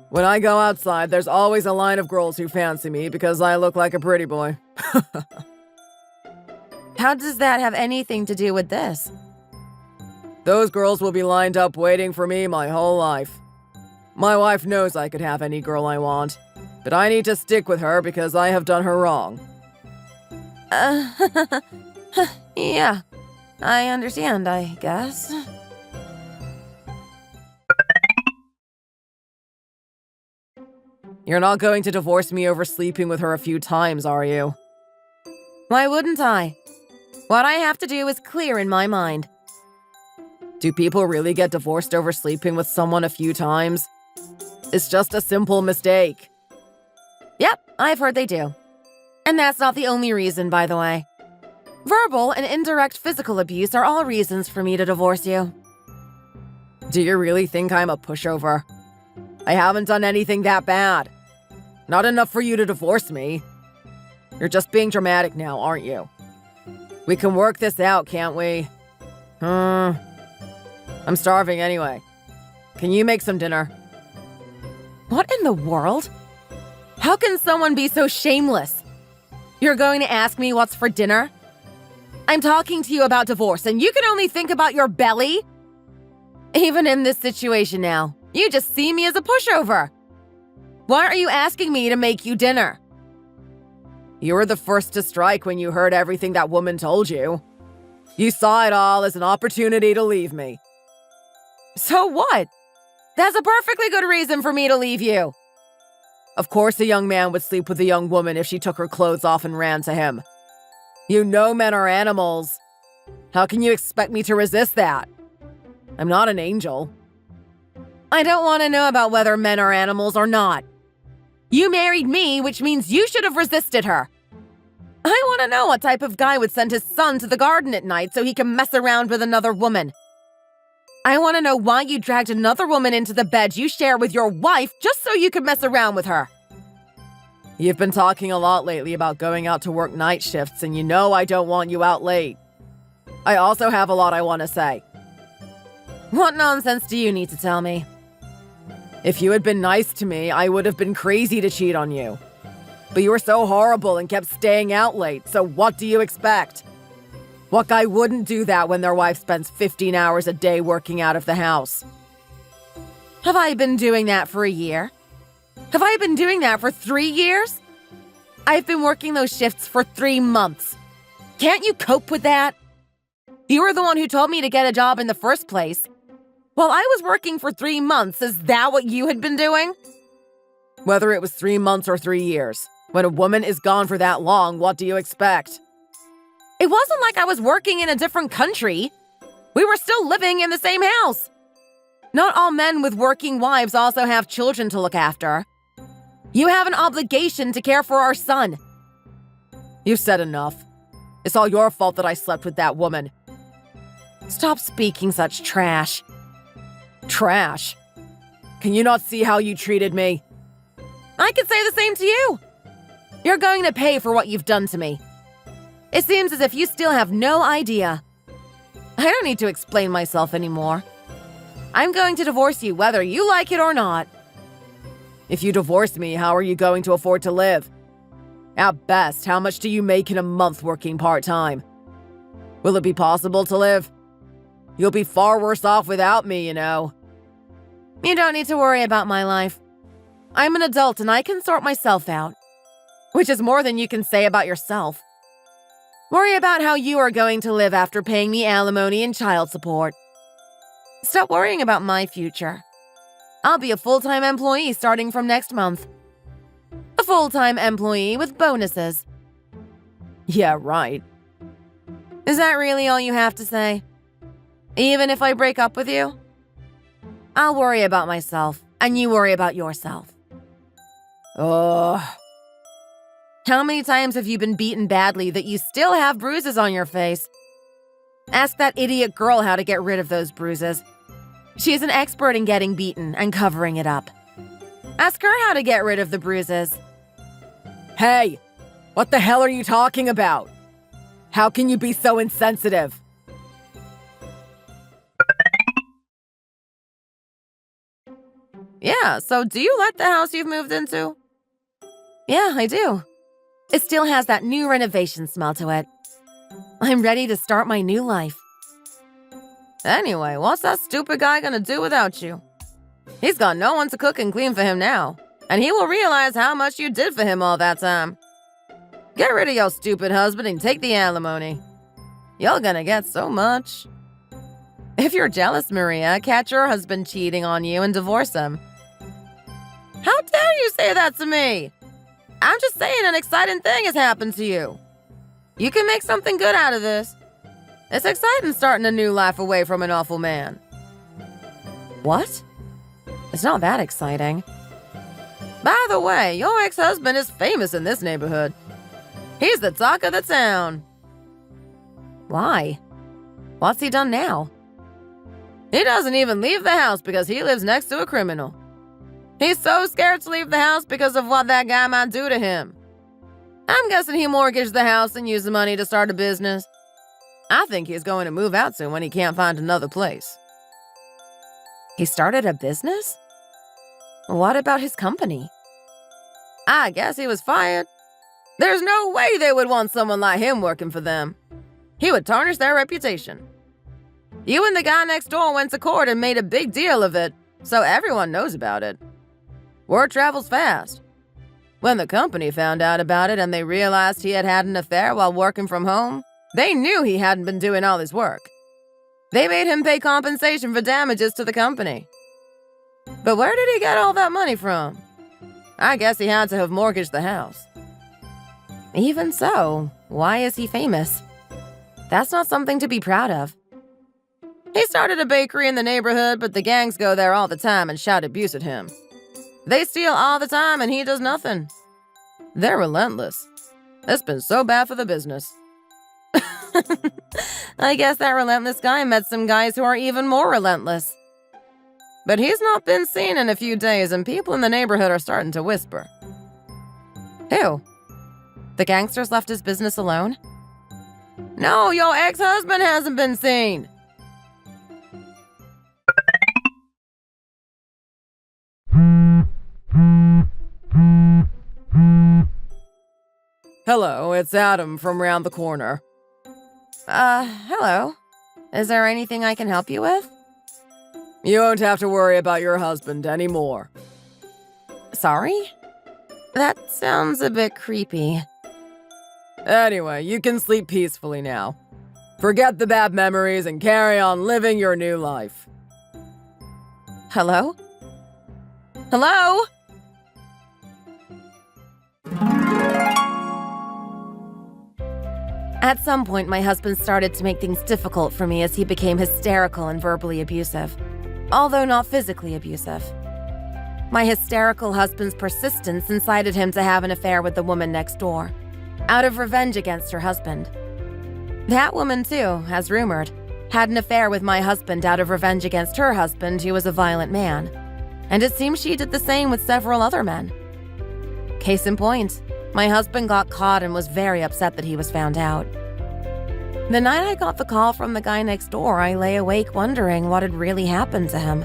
A: When I go outside, there's always a line of girls who fancy me because I look like a pretty boy.
B: How does that have anything to do with this?
A: Those girls will be lined up waiting for me my whole life. My wife knows I could have any girl I want, but I need to stick with her because I have done her wrong.
B: Yeah, I understand, I guess.
A: You're not going to divorce me over sleeping with her a few times, are you?
B: Why wouldn't I? What I have to do is clear in my mind.
A: Do people really get divorced over sleeping with someone a few times? It's just a simple mistake.
B: Yep, I've heard they do. And that's not the only reason, by the way. Verbal and indirect physical abuse are all reasons for me to divorce you.
A: Do you really think I'm a pushover? I haven't done anything that bad. Not enough for you to divorce me. You're just being dramatic now, aren't you? We can work this out, can't we? I'm starving anyway. Can you make some dinner?
B: What in the world? How can someone be so shameless? You're going to ask me what's for dinner? I'm talking to you about divorce, and you can only think about your belly? Even in this situation now, you just see me as a pushover. Why are you asking me to make you dinner?
A: You were the first to strike when you heard everything that woman told you. You saw it all as an opportunity to leave me.
B: So what? That's a perfectly good reason for me to leave you.
A: Of course a young man would sleep with a young woman if she took her clothes off and ran to him. You know men are animals. How can you expect me to resist that? I'm not an angel.
B: I don't want to know about whether men are animals or not. You married me, which means you should have resisted her. I want to know what type of guy would send his son to the garden at night so he can mess around with another woman. I want to know why you dragged another woman into the bed you share with your wife just so you could mess around with her.
A: You've been talking a lot lately about going out to work night shifts, and you know I don't want you out late. I also have a lot I want to say.
B: What nonsense do you need to tell me?
A: If you had been nice to me, I would have been crazy to cheat on you. But you were so horrible and kept staying out late, so what do you expect? What guy wouldn't do that when their wife spends 15 hours a day working out of the house?
B: Have I been doing that for a year? Have I been doing that for 3 years? I've been working those shifts for 3 months. Can't you cope with that? You were the one who told me to get a job in the first place. While I was working for 3 months, is that what you had been doing?
A: Whether it was 3 months or 3 years, when a woman is gone for that long, what do you expect?
B: It wasn't like I was working in a different country. We were still living in the same house. Not all men with working wives also have children to look after. You have an obligation to care for our son.
A: You've said enough. It's all your fault that I slept with that woman.
B: Stop speaking such trash.
A: Trash? Can you not see how you treated me?
B: I could say the same to you. You're going to pay for what you've done to me. It seems as if you still have no idea. I don't need to explain myself anymore. I'm going to divorce you whether you like it or not.
A: If you divorce me, how are you going to afford to live? At best, how much do you make in a month working part-time? Will it be possible to live? You'll be far worse off without me, you know.
B: You don't need to worry about my life. I'm an adult and I can sort myself out. which is more than you can say about yourself. Worry about how you are going to live after paying me alimony and child support. Stop worrying about my future. I'll be a full-time employee starting from next month. A full-time employee with bonuses.
A: Yeah, right.
B: Is that really all you have to say? Even if I break up with you? I'll worry about myself, and you worry about yourself.
A: Ugh.
B: How many times have you been beaten badly that you still have bruises on your face? Ask that idiot girl how to get rid of those bruises. She's an expert in getting beaten and covering it up. Ask her how to get rid of the bruises.
A: Hey, what the hell are you talking about? How can you be so insensitive?
B: Yeah, so do you like the house you've moved into? Yeah, I do. It still has that new renovation smell to it. I'm ready to start my new life. Anyway, what's that stupid guy gonna do without you? He's got no one to cook and clean for him now, and he will realize how much you did for him all that time. Get rid of your stupid husband and take the alimony. You're gonna get so much. If you're jealous, Maria, catch your husband cheating on you and divorce him. How dare you say that to me? I'm just saying an exciting thing has happened to you. You can make something good out of this. It's exciting starting a new life away from an awful man. What? It's not that exciting. By the way, your ex-husband is famous in this neighborhood. He's the talk of the town. Why? What's he done now? He doesn't even leave the house because he lives next to a criminal. He's so scared to leave the house because of what that guy might do to him. I'm guessing he mortgaged the house and used the money to start a business. I think he's going to move out soon when he can't find another place. He started a business? What about his company? I guess he was fired. There's no way they would want someone like him working for them. He would tarnish their reputation. You and the guy next door went to court and made a big deal of it, so everyone knows about it. Word travels fast. When the company found out about it and they realized he had had an affair while working from home, they knew he hadn't been doing all his work. They made him pay compensation for damages to the company. But where did he get all that money from? I guess he had to have mortgaged the house. Even so, why is he famous? That's not something to be proud of. He started a bakery in the neighborhood, but the gangs go there all the time and shout abuse at him. They steal all the time and he does nothing. They're relentless. It's been so bad for the business. I guess that relentless guy met some guys who are even more relentless. But he's not been seen in a few days and people in the neighborhood are starting to whisper. Who? The gangsters left his business alone? No, your ex-husband hasn't been seen.
A: Hello, it's Adam from round the corner.
B: Hello. Is there anything I can help you with?
A: You won't have to worry about your husband anymore.
B: Sorry? That sounds a bit creepy.
A: Anyway, you can sleep peacefully now. Forget the bad memories and carry on living your new life.
B: Hello? Hello? At some point, my husband started to make things difficult for me as he became hysterical and verbally abusive, although not physically abusive. My hysterical husband's persistence incited him to have an affair with the woman next door, out of revenge against her husband. That woman, too, as rumored, had an affair with my husband out of revenge against her husband, who was a violent man, and it seems she did the same with several other men. Case in point, my husband got caught and was very upset that he was found out. The night I got the call from the guy next door, I lay awake wondering what had really happened to him.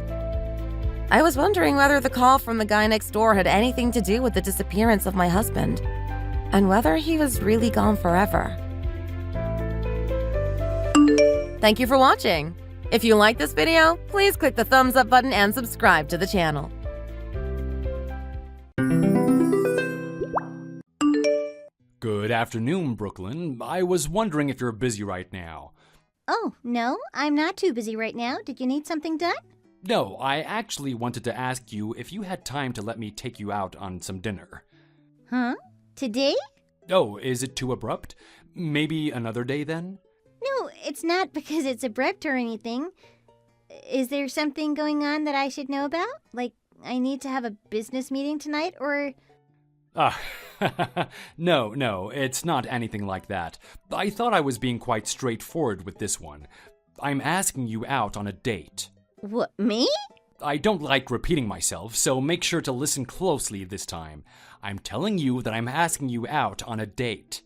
B: I was wondering whether the call from the guy next door had anything to do with the disappearance of my husband, and whether he was really gone forever. Thank you for watching. If you like this video, please click the thumbs up button and subscribe to the channel.
C: afternoon, Brooklyn. I was wondering if you're busy right now.
D: Oh, no, I'm not too busy right now. Did you need something done?
C: No, I actually wanted to ask you if you had time to let me take you out on some dinner.
D: Huh? Today?
C: Oh, is it too abrupt? Maybe another day then?
D: No, it's not because it's abrupt or anything. Is there something going on that I should know about? Like, I need to have a business meeting tonight, or...
C: No, it's not anything like that. I thought I was being quite straightforward with this one. I'm asking you out on a date.
D: What, me?
C: I don't like repeating myself, so make sure to listen closely this time. I'm telling you that I'm asking you out on a date.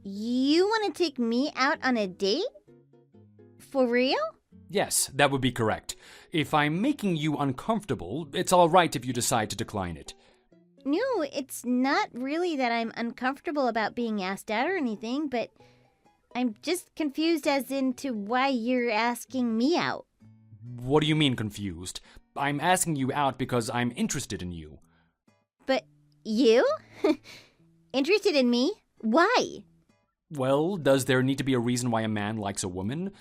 D: You want to take me out on a date? For real?
C: Yes, that would be correct. If I'm making you uncomfortable, it's all right if you decide to decline it.
D: No, it's not really that I'm uncomfortable about being asked out or anything, but I'm just confused as into why you're asking me out.
C: What do you mean confused? I'm asking you out because I'm interested in you.
D: But you? Interested in me? Why?
C: Well, does there need to be a reason why a man likes a woman?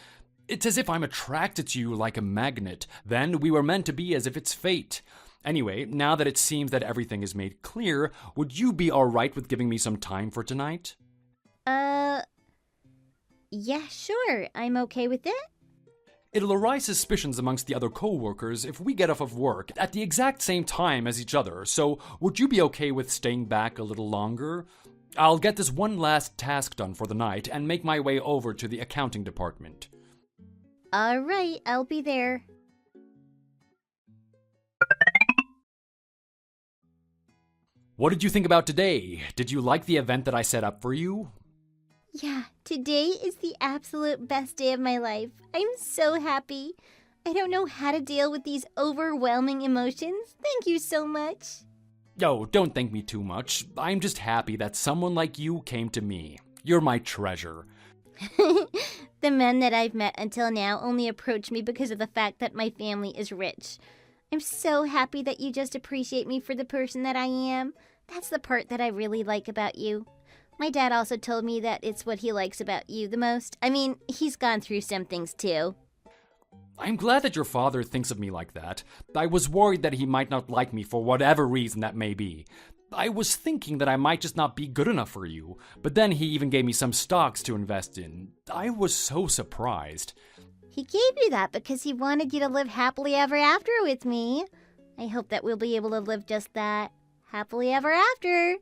C: It's as if I'm attracted to you like a magnet. Then we were meant to be as if it's fate. Anyway, now that it seems that everything is made clear, would you be alright with giving me some time for tonight?
D: Yeah, sure. I'm okay with it.
C: It'll arise suspicions amongst the other co-workers if we get off of work at the exact same time as each other, so would you be okay with staying back a little longer? I'll get this one last task done for the night and make my way over to the accounting department.
D: All right, I'll be there.
C: What did you think about today? Did you like the event that I set up for you?
D: Yeah, today is the absolute best day of my life. I'm so happy. I don't know how to deal with these overwhelming emotions. Thank you so much.
C: Oh, don't thank me too much. I'm just happy that someone like you came to me. You're my treasure.
D: The men that I've met until now only approach me because of the fact that my family is rich. I'm so happy that you just appreciate me for the person that I am. That's the part that I really like about you. My dad also told me that it's what he likes about you the most. I mean, he's gone through some things too.
C: I'm glad that your father thinks of me like that. I was worried that he might not like me for whatever reason that may be. I was thinking that I might just not be good enough for you, but then he even gave me some stocks to invest in. I was so surprised.
D: He gave you that because he wanted you to live happily ever after with me. I hope that we'll be able to live just that. Happily ever after.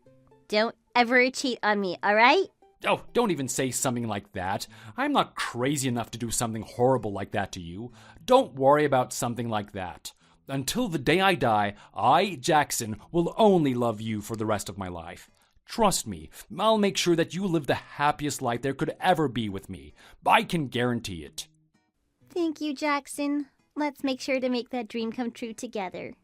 D: Don't ever cheat on me, alright?
C: Oh, don't even say something like that. I'm not crazy enough to do something horrible like that to you. Don't worry about something like that. Until the day I die, I, Jackson, will only love you for the rest of my life. Trust me, I'll make sure that you live the happiest life there could ever be with me. I can guarantee it.
D: Thank you, Jackson. Let's make sure to make that dream come true together.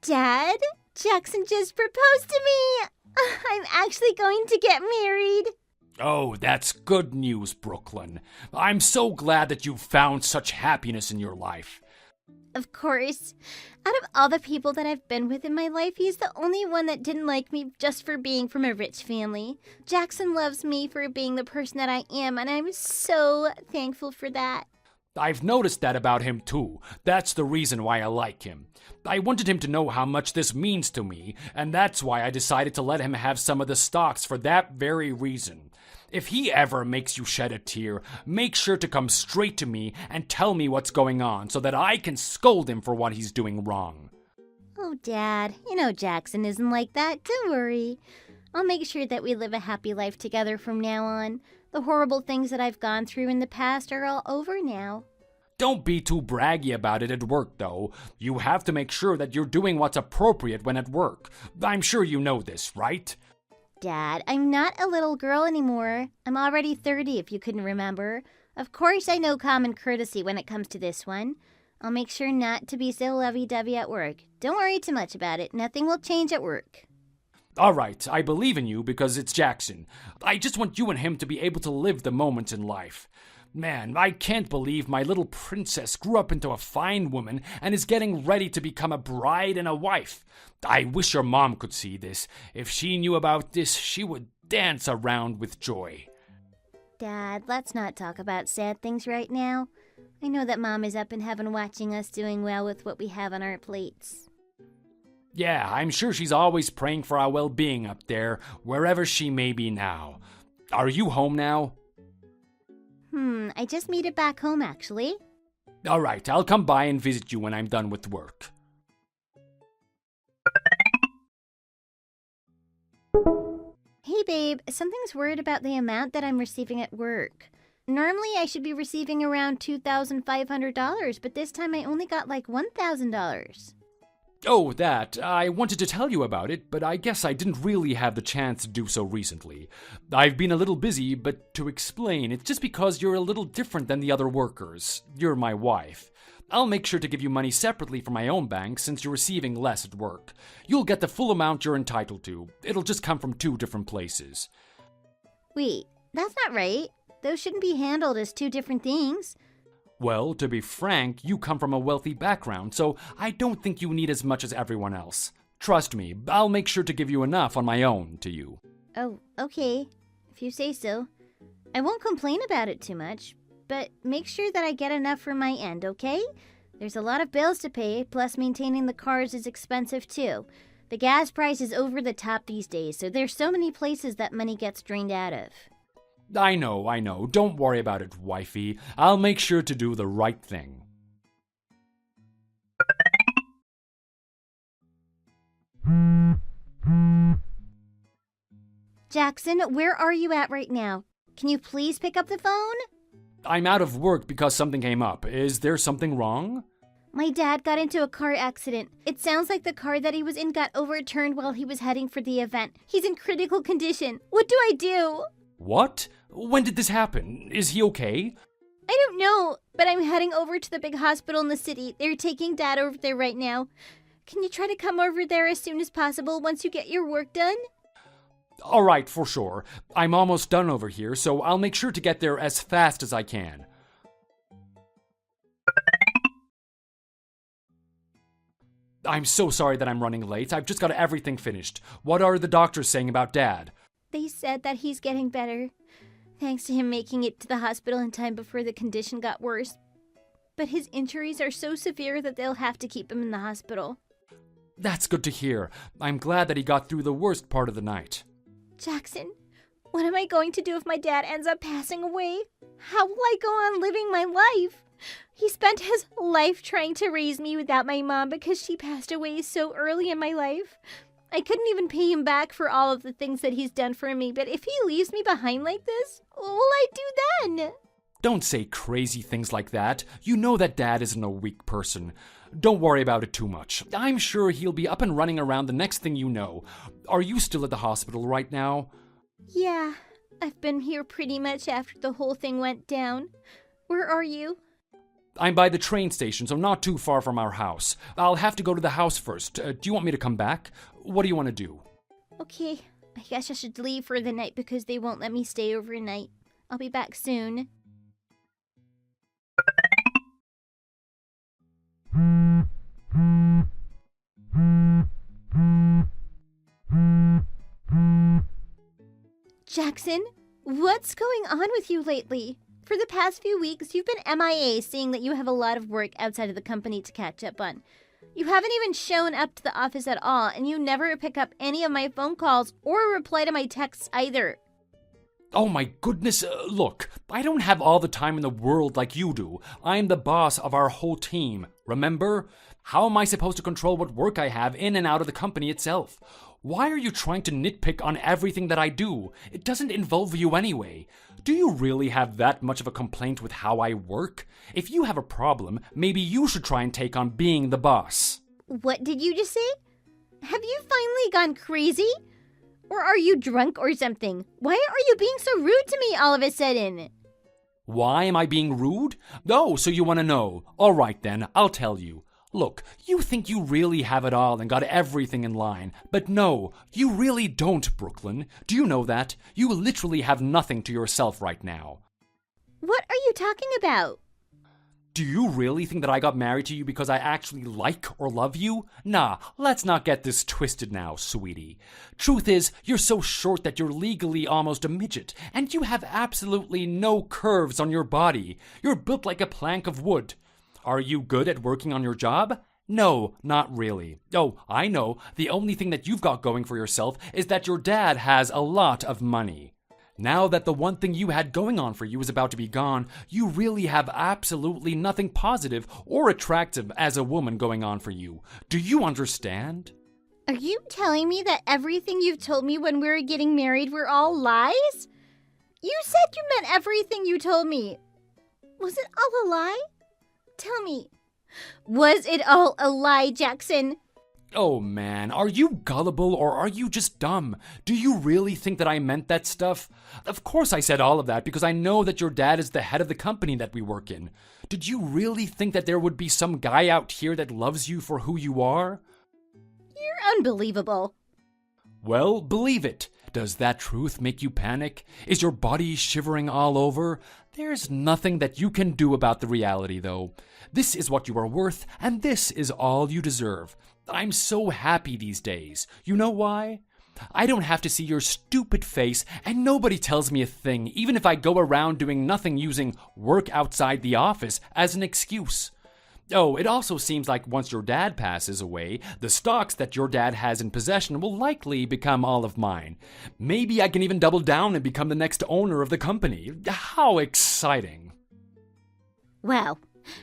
D: Dad, Jackson just proposed to me! I'm actually going to get married.
C: Oh, that's good news, Brooklyn. I'm so glad that you've found such happiness in your life.
D: Of course. Out of all the people that I've been with in my life, he's the only one that didn't like me just for being from a rich family. Jackson loves me for being the person that I am, and I'm so thankful for that.
C: I've noticed that about him too. That's the reason why I like him. I wanted him to know how much this means to me, and that's why I decided to let him have some of the stocks for that very reason. If he ever makes you shed a tear, make sure to come straight to me and tell me what's going on so that I can scold him for what he's doing wrong.
D: Oh, Dad, you know Jackson isn't like that. Don't worry. I'll make sure that we live a happy life together from now on. The horrible things that I've gone through in the past are all over now.
C: Don't be too braggy about it at work, though. You have to make sure that you're doing what's appropriate when at work. I'm sure you know this, right?
D: Dad, I'm not a little girl anymore. I'm already 30, if you couldn't remember. Of course I know common courtesy when it comes to this one. I'll make sure not to be so lovey-dovey at work. Don't worry too much about it. Nothing will change at work.
C: All right, I believe in you because it's Jackson. I just want you and him to be able to live the moments in life. Man, I can't believe my little princess grew up into a fine woman and is getting ready to become a bride and a wife. I wish your mom could see this. If she knew about this, she would dance around with joy.
D: Dad, let's not talk about sad things right now. I know that Mom is up in heaven watching us doing well with what we have on our plates.
C: Yeah, I'm sure she's always praying for our well-being up there, wherever she may be now. Are you home now?
D: I just made it back home, actually.
C: All right, I'll come by and visit you when I'm done with work.
D: Hey, babe, something's weird about the amount that I'm receiving at work. Normally, I should be receiving around $2,500, but this time I only got like $1,000.
C: Oh, that. I wanted to tell you about it, but I guess I didn't really have the chance to do so recently. I've been a little busy, but to explain, it's just because you're a little different than the other workers. You're my wife. I'll make sure to give you money separately from my own bank since you're receiving less at work. You'll get the full amount you're entitled to. It'll just come from 2 different places.
D: Wait, that's not right. Those shouldn't be handled as 2 different things.
C: Well, to be frank, you come from a wealthy background, so I don't think you need as much as everyone else. Trust me, I'll make sure to give you enough on my own to you.
D: Oh, okay. If you say so. I won't complain about it too much, but make sure that I get enough for my end, okay? There's a lot of bills to pay, plus maintaining the cars is expensive too. The gas price is over the top these days, so there's so many places that money gets drained out of.
C: I know. Don't worry about it, wifey. I'll make sure to do the right thing.
D: Jackson, where are you at right now? Can you please pick up the phone?
C: I'm out of work because something came up. Is there something wrong?
D: My dad got into a car accident. It sounds like the car that he was in got overturned while he was heading for the event. He's in critical condition. What do I do?
C: What? When did this happen? Is he okay?
D: I don't know, but I'm heading over to the big hospital in the city. They're taking Dad over there right now. Can you try to come over there as soon as possible once you get your work done?
C: All right, for sure. I'm almost done over here, so I'll make sure to get there as fast as I can. I'm so sorry that I'm running late. I've just got everything finished. What are the doctors saying about Dad?
D: They said that he's getting better, thanks to him making it to the hospital in time before the condition got worse. But his injuries are so severe that they'll have to keep him in the hospital.
C: That's good to hear. I'm glad that he got through the worst part of the night.
D: Jackson, what am I going to do if my dad ends up passing away? How will I go on living my life? He spent his life trying to raise me without my mom because she passed away so early in my life. I couldn't even pay him back for all of the things that he's done for me, but if he leaves me behind like this, what will I do then?
C: Don't say crazy things like that. You know that Dad isn't a weak person. Don't worry about it too much. I'm sure he'll be up and running around the next thing you know. Are you still at the hospital right now?
D: Yeah, I've been here pretty much after the whole thing went down. Where are you?
C: I'm by the train station, so not too far from our house. I'll have to go to the house first. Do you want me to come back? What do you want to do?
D: Okay, I guess I should leave for the night because they won't let me stay overnight. I'll be back soon. Jackson, what's going on with you lately? For the past few weeks, you've been MIA, seeing that you have a lot of work outside of the company to catch up on. You haven't even shown up to the office at all, and you never pick up any of my phone calls or reply to my texts either.
C: Oh my goodness, look, I don't have all the time in the world like you do. I'm the boss of our whole team, remember? How am I supposed to control what work I have in and out of the company itself? Why are you trying to nitpick on everything that I do? It doesn't involve you anyway. Do you really have that much of a complaint with how I work? If you have a problem, maybe you should try and take on being the boss.
D: What did you just say? Have you finally gone crazy? Or are you drunk or something? Why are you being so rude to me all of a sudden?
C: Why am I being rude? Oh, so you want to know. All right then, I'll tell you. Look, you think you really have it all and got everything in line. But no, you really don't, Brooklyn. Do you know that? You literally have nothing to yourself right now.
D: What are you talking about?
C: Do you really think that I got married to you because I actually like or love you? Nah, let's not get this twisted now, sweetie. Truth is, you're so short that you're legally almost a midget, and you have absolutely no curves on your body. You're built like a plank of wood. Are you good at working on your job? No, not really. Oh, I know. The only thing that you've got going for yourself is that your dad has a lot of money. Now that the one thing you had going on for you is about to be gone, you really have absolutely nothing positive or attractive as a woman going on for you. Do you understand?
D: Are you telling me that everything you've told me when we were getting married were all lies? You said you meant everything you told me. Was it all a lie? Tell me. Was it all a lie, Jackson?
C: Oh man, are you gullible or are you just dumb? Do you really think that I meant that stuff? Of course I said all of that because I know that your dad is the head of the company that we work in. Did you really think that there would be some guy out here that loves you for who you are?
D: You're unbelievable.
C: Well, believe it. Does that truth make you panic? Is your body shivering all over? There's nothing that you can do about the reality, though. This is what you are worth, and this is all you deserve. I'm so happy these days. You know why? I don't have to see your stupid face, and nobody tells me a thing, even if I go around doing nothing using work outside the office as an excuse. Oh, it also seems like once your dad passes away, the stocks that your dad has in possession will likely become all of mine. Maybe I can even double down and become the next owner of the company. How exciting.
D: Well,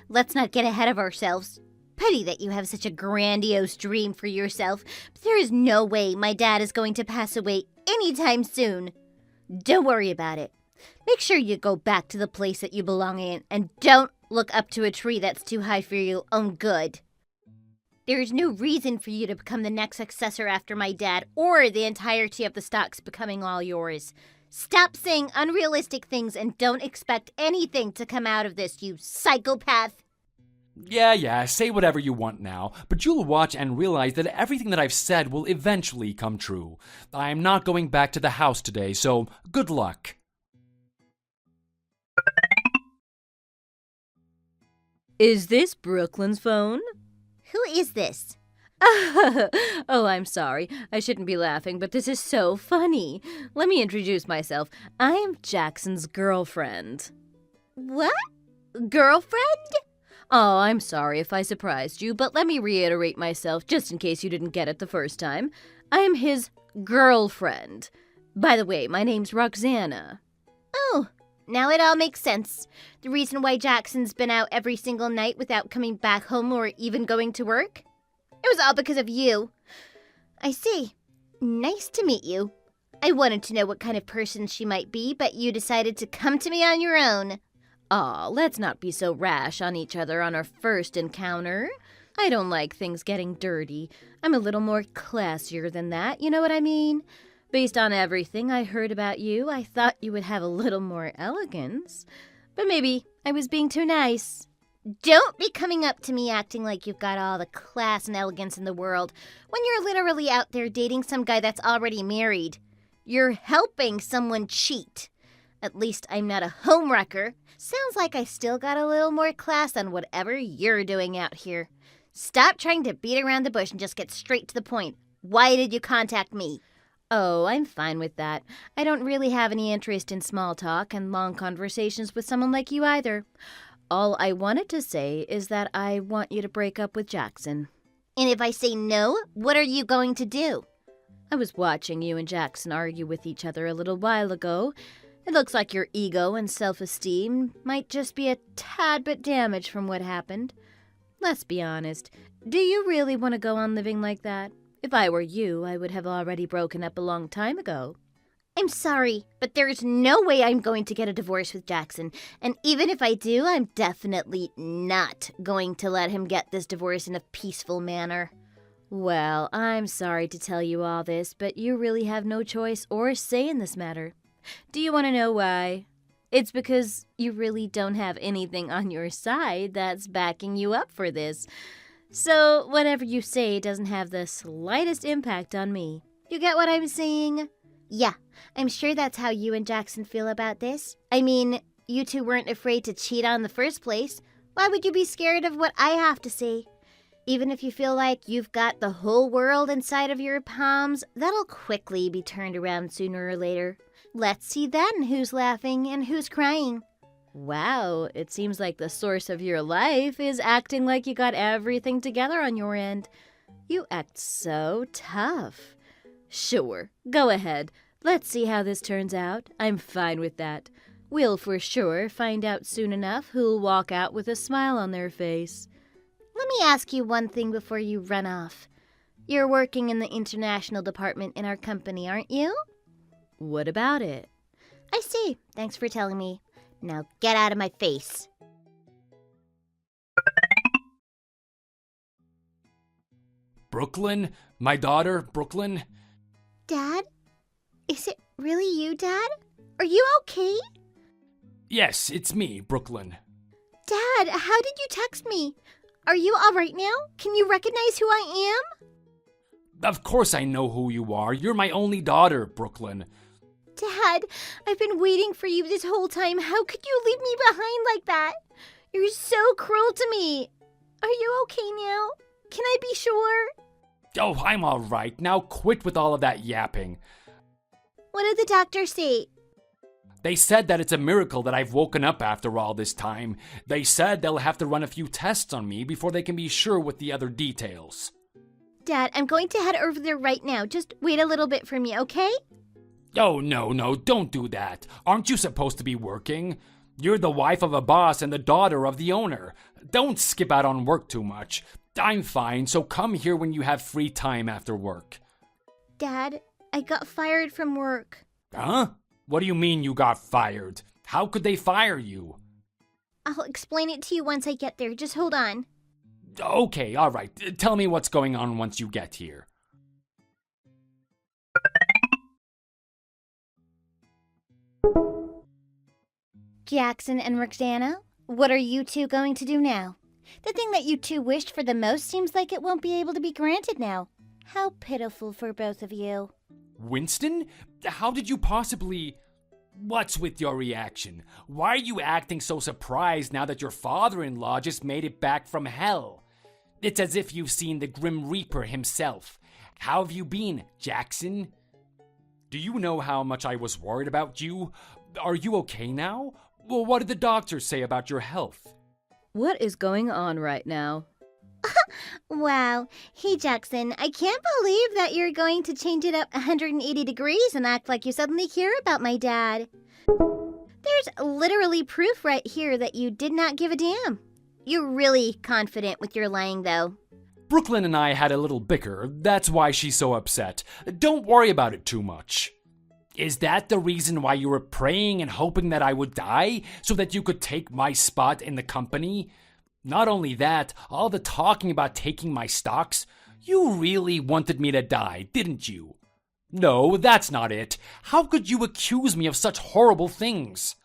D: let's not get ahead of ourselves. Pity that you have such a grandiose dream for yourself, but there is no way my dad is going to pass away anytime soon. Don't worry about it. Make sure you go back to the place that you belong in, and don't look up to a tree that's too high for your own good. There is no reason for you to become the next successor after my dad, or the entirety of the stocks becoming all yours. Stop saying unrealistic things and don't expect anything to come out of this, you psychopath.
C: Yeah, say whatever you want now, but you'll watch and realize that everything that I've said will eventually come true. I'm not going back to the house today, so good luck.
B: Is this Brooklyn's phone?
D: Who is this?
B: Oh, I'm sorry. I shouldn't be laughing, but this is so funny. Let me introduce myself. I am Jackson's girlfriend.
D: What? Girlfriend?
B: Oh, I'm sorry if I surprised you, but let me reiterate myself just in case you didn't get it the first time. I am his girlfriend. By the way, my name's Roxana.
D: Oh, now it all makes sense. The reason why Jackson's been out every single night without coming back home or even going to work? It was all because of you. I see. Nice to meet you. I wanted to know what kind of person she might be, but you decided to come to me on your own.
B: Aw, let's not be so rash on each other on our first encounter. I don't like things getting dirty. I'm a little more classier than that, you know what I mean? Based on everything I heard about you, I thought you would have a little more elegance. But maybe I was being too nice.
D: Don't be coming up to me acting like you've got all the class and elegance in the world when you're literally out there dating some guy that's already married. You're helping someone cheat. At least I'm not a homewrecker. Sounds like I still got a little more class than whatever you're doing out here. Stop trying to beat around the bush and just get straight to the point. Why did you contact me?
B: Oh, I'm fine with that. I don't really have any interest in small talk and long conversations with someone like you either. All I wanted to say is that I want you to break up with Jackson.
D: And if I say no, what are you going to do?
B: I was watching you and Jackson argue with each other a little while ago. It looks like your ego and self-esteem might just be a tad bit damaged from what happened. Let's be honest. Do you really want to go on living like that? If I were you, I would have already broken up a long time ago.
D: I'm sorry, but there's no way I'm going to get a divorce with Jackson. And even if I do, I'm definitely not going to let him get this divorce in a peaceful manner.
B: Well, I'm sorry to tell you all this, but you really have no choice or say in this matter. Do you want to know why? It's because you really don't have anything on your side that's backing you up for this. So whatever you say doesn't have the slightest impact on me.
D: You get what I'm saying? Yeah, I'm sure that's how you and Jackson feel about this. I mean, you two weren't afraid to cheat on in the first place, why would you be scared of what I have to say? Even if you feel like you've got the whole world inside of your palms, that'll quickly be turned around sooner or later. Let's see then who's laughing and who's crying.
B: Wow, it seems like the source of your life is acting like you got everything together on your end. You act so tough. Sure, go ahead. Let's see how this turns out. I'm fine with that. We'll for sure find out soon enough who'll walk out with a smile on their face.
D: Let me ask you one thing before you run off. You're working in the international department in our company, aren't you?
B: What about it?
D: I see. Thanks for telling me. Now get out of my face.
C: Brooklyn? My daughter, Brooklyn?
D: Dad? Is it really you, Dad? Are you okay?
C: Yes, it's me, Brooklyn.
D: Dad, how did you text me? Are you all right now? Can you recognize who I am?
C: Of course I know who you are. You're my only daughter, Brooklyn.
D: Dad, I've been waiting for you this whole time. How could you leave me behind like that? You're so cruel to me. Are you okay now? Can I be sure?
C: Oh, I'm all right. Now quit with all of that yapping.
D: What did the doctor say?
C: They said that it's a miracle that I've woken up after all this time. They said they'll have to run a few tests on me before they can be sure with the other details.
D: Dad, I'm going to head over there right now. Just wait a little bit for me, okay?
C: Oh, no, don't do that. Aren't you supposed to be working? You're the wife of a boss and the daughter of the owner. Don't skip out on work too much. I'm fine, so come here when you have free time after work.
D: Dad, I got fired from work.
C: Huh? What do you mean you got fired? How could they fire you?
D: I'll explain it to you once I get there. Just hold on.
C: Okay, all right. Tell me what's going on once you get here.
D: Jackson and Roxana, what are you two going to do now? The thing that you two wished for the most seems like it won't be able to be granted now. How pitiful for both of you.
C: Winston? How did you possibly... What's with your reaction? Why are you acting so surprised now that your father-in-law just made it back from hell? It's as if you've seen the Grim Reaper himself. How have you been, Jackson? Do you know how much I was worried about you? Are you okay now? Well, what did the doctors say about your health?
B: What is going on right now?
D: Wow. Hey, Jackson, I can't believe that you're going to change it up 180 degrees and act like you suddenly care about my dad. There's literally proof right here that you did not give a damn. You're really confident with your lying, though.
C: Brooklyn and I had a little bicker. That's why she's so upset. Don't worry about it too much. Is that the reason why you were praying and hoping that I would die, so that you could take my spot in the company? Not only that, all the talking about taking my stocks, you really wanted me to die, didn't you? No, that's not it. How could you accuse me of such horrible things?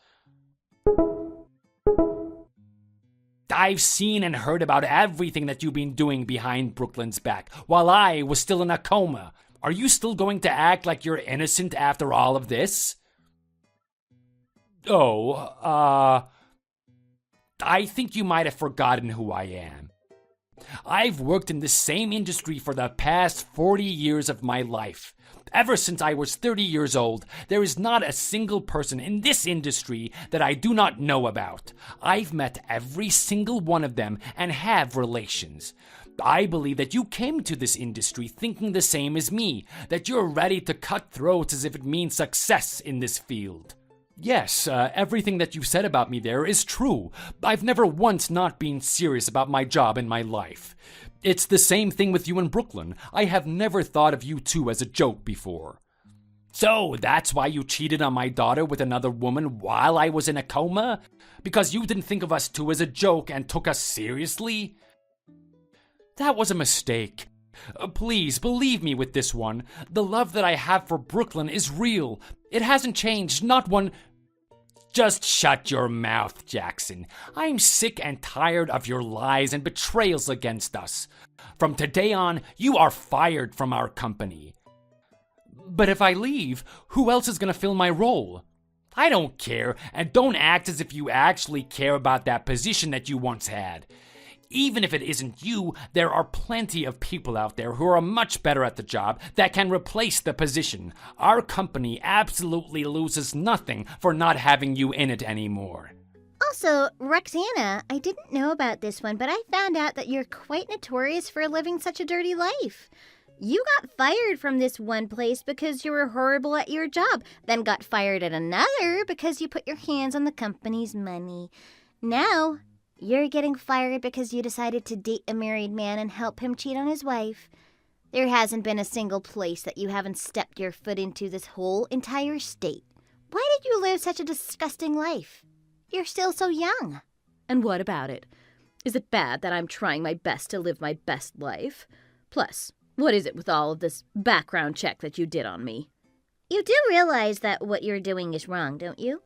C: I've seen and heard about everything that you've been doing behind Brooklyn's back, while I was still in a coma. Are you still going to act like you're innocent after all of this? I think you might have forgotten who I am. I've worked in the same industry for the past 40 years of my life. Ever since I was 30 years old, there is not a single person in this industry that I do not know about. I've met every single one of them and have relations. I believe that you came to this industry thinking the same as me, that you're ready to cut throats as if it means success in this field. Yes, everything that you said about me there is true. I've never once not been serious about my job in my life. It's the same thing with you and Brooklyn. I have never thought of you two as a joke before. So, that's why you cheated on my daughter with another woman while I was in a coma? Because you didn't think of us two as a joke and took us seriously? That was a mistake. Please, believe me with this one. The love that I have for Brooklyn is real. It hasn't changed, not one... Just shut your mouth, Jackson. I'm sick and tired of your lies and betrayals against us. From today on, you are fired from our company. But if I leave, who else is going to fill my role? I don't care, and don't act as if you actually care about that position that you once had. Even if it isn't you, there are plenty of people out there who are much better at the job that can replace the position. Our company absolutely loses nothing for not having you in it anymore.
D: Also, Roxana, I didn't know about this one, but I found out that you're quite notorious for living such a dirty life. You got fired from this one place because you were horrible at your job, then got fired at another because you put your hands on the company's money. Now, you're getting fired because you decided to date a married man and help him cheat on his wife. There hasn't been a single place that you haven't stepped your foot into this whole entire state. Why did you live such a disgusting life? You're still so young.
E: And what about it? Is it bad that I'm trying my best to live my best life? Plus, what is it with all of this background check that you did on me?
D: You do realize that what you're doing is wrong, don't you?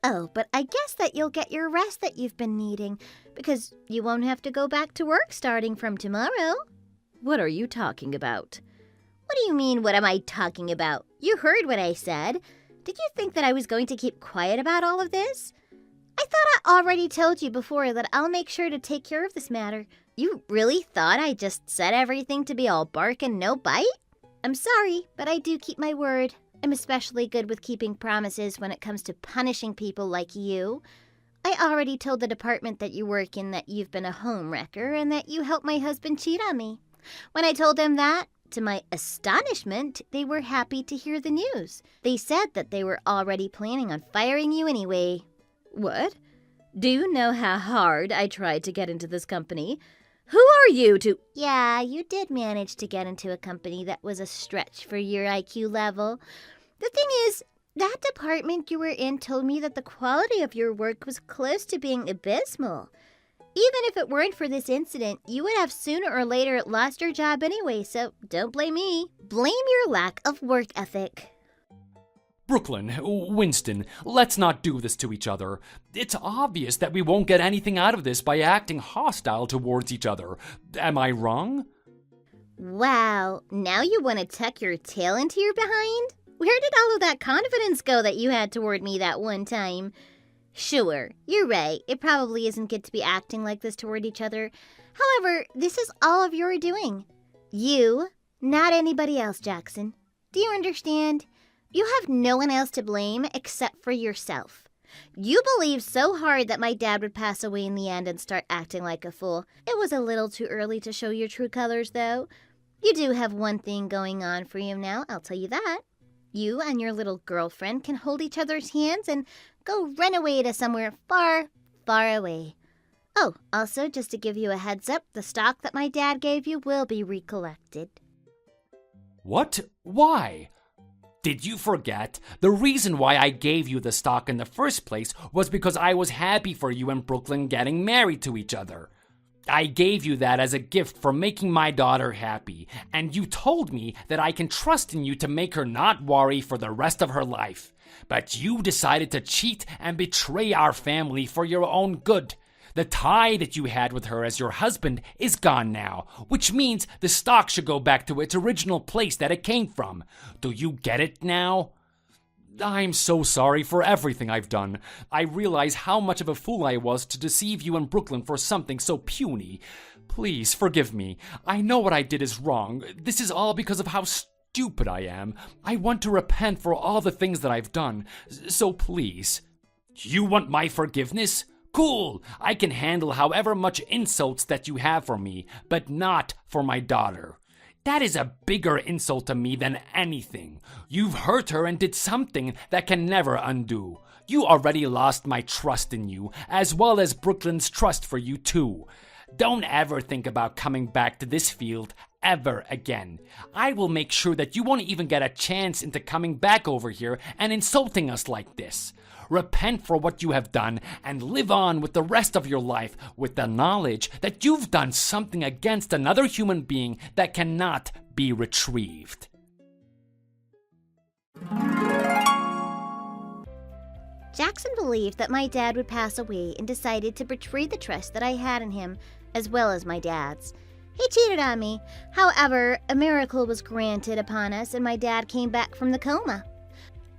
D: Oh, but I guess that you'll get your rest that you've been needing, because you won't have to go back to work starting from tomorrow.
E: What are you talking about?
D: What do you mean, what am I talking about? You heard what I said. Did you think that I was going to keep quiet about all of this? I thought I already told you before that I'll make sure to take care of this matter. You really thought I just said everything to be all bark and no bite? I'm sorry, but I do keep my word. I'm especially good with keeping promises when it comes to punishing people like you. I already told the department that you work in that you've been a home wrecker and that you helped my husband cheat on me. When I told them that, to my astonishment, they were happy to hear the news. They said that they were already planning on firing you anyway.
E: What? Do you know how hard I tried to get into this company? Who are you to—
D: Yeah, you did manage to get into a company that was a stretch for your IQ level. The thing is, that department you were in told me that the quality of your work was close to being abysmal. Even if it weren't for this incident, you would have sooner or later lost your job anyway, so don't blame me. Blame your lack of work ethic.
C: Brooklyn, Winston, let's not do this to each other. It's obvious that we won't get anything out of this by acting hostile towards each other. Am I wrong?
D: Wow, now you want to tuck your tail into your behind? Where did all of that confidence go that you had toward me that one time? Sure, you're right. It probably isn't good to be acting like this toward each other. However, this is all of your doing. You, not anybody else, Jackson. Do you understand? You have no one else to blame except for yourself. You believed so hard that my dad would pass away in the end and start acting like a fool. It was a little too early to show your true colors, though. You do have one thing going on for you now, I'll tell you that. You and your little girlfriend can hold each other's hands and go run away to somewhere far, far away. Oh, also, just to give you a heads up, the stock that my dad gave you will be recollected.
C: What? Why? Did you forget? The reason why I gave you the stock in the first place was because I was happy for you and Brooklyn getting married to each other. I gave you that as a gift for making my daughter happy, and you told me that I can trust in you to make her not worry for the rest of her life. But you decided to cheat and betray our family for your own good. The tie that you had with her as your husband is gone now, which means the stock should go back to its original place that it came from. Do you get it now? I'm so sorry for everything I've done. I realize how much of a fool I was to deceive you and Brooklyn for something so puny. Please forgive me. I know what I did is wrong. This is all because of how stupid I am. I want to repent for all the things that I've done. So please. You want my forgiveness? Cool! I can handle however much insults that you have for me, but not for my daughter. That is a bigger insult to me than anything. You've hurt her and did something that can never undo. You already lost my trust in you, as well as Brooklyn's trust for you too. Don't ever think about coming back to this field ever again. I will make sure that you won't even get a chance into coming back over here and insulting us like this. Repent for what you have done and live on with the rest of your life with the knowledge that you've done something against another human being that cannot be retrieved.
D: Jackson believed that my dad would pass away and decided to betray the trust that I had in him, as well as my dad's. He cheated on me. However, a miracle was granted upon us and my dad came back from the coma.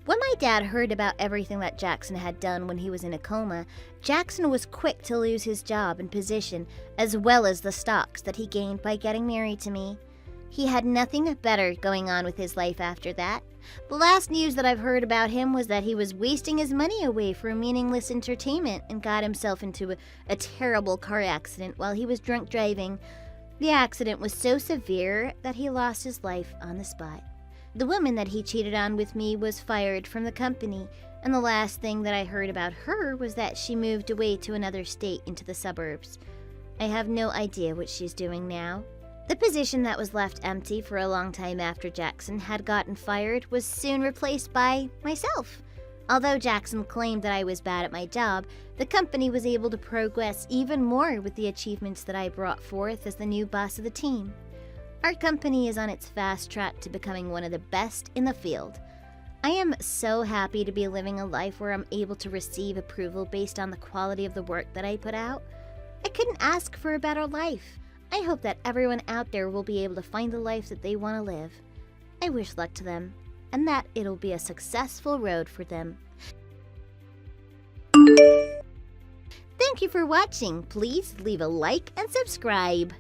D: When my dad heard about everything that Jackson had done when he was in a coma, Jackson was quick to lose his job and position, as well as the stocks that he gained by getting married to me. He had nothing better going on with his life after that. The last news that I've heard about him was that he was wasting his money away for meaningless entertainment and got himself into a terrible car accident while he was drunk driving. The accident was so severe that he lost his life on the spot. The woman that he cheated on with me was fired from the company, and the last thing that I heard about her was that she moved away to another state into the suburbs. I have no idea what she's doing now. The position that was left empty for a long time after Jackson had gotten fired was soon replaced by myself. Although Jackson claimed that I was bad at my job, the company was able to progress even more with the achievements that I brought forth as the new boss of the team. Our company is on its fast track to becoming one of the best in the field. I am so happy to be living a life where I'm able to receive approval based on the quality of the work that I put out. I couldn't ask for a better life. I hope that everyone out there will be able to find the life that they want to live. I wish luck to them, and that it'll be a successful road for them. Thank you for watching. Please leave a like and subscribe.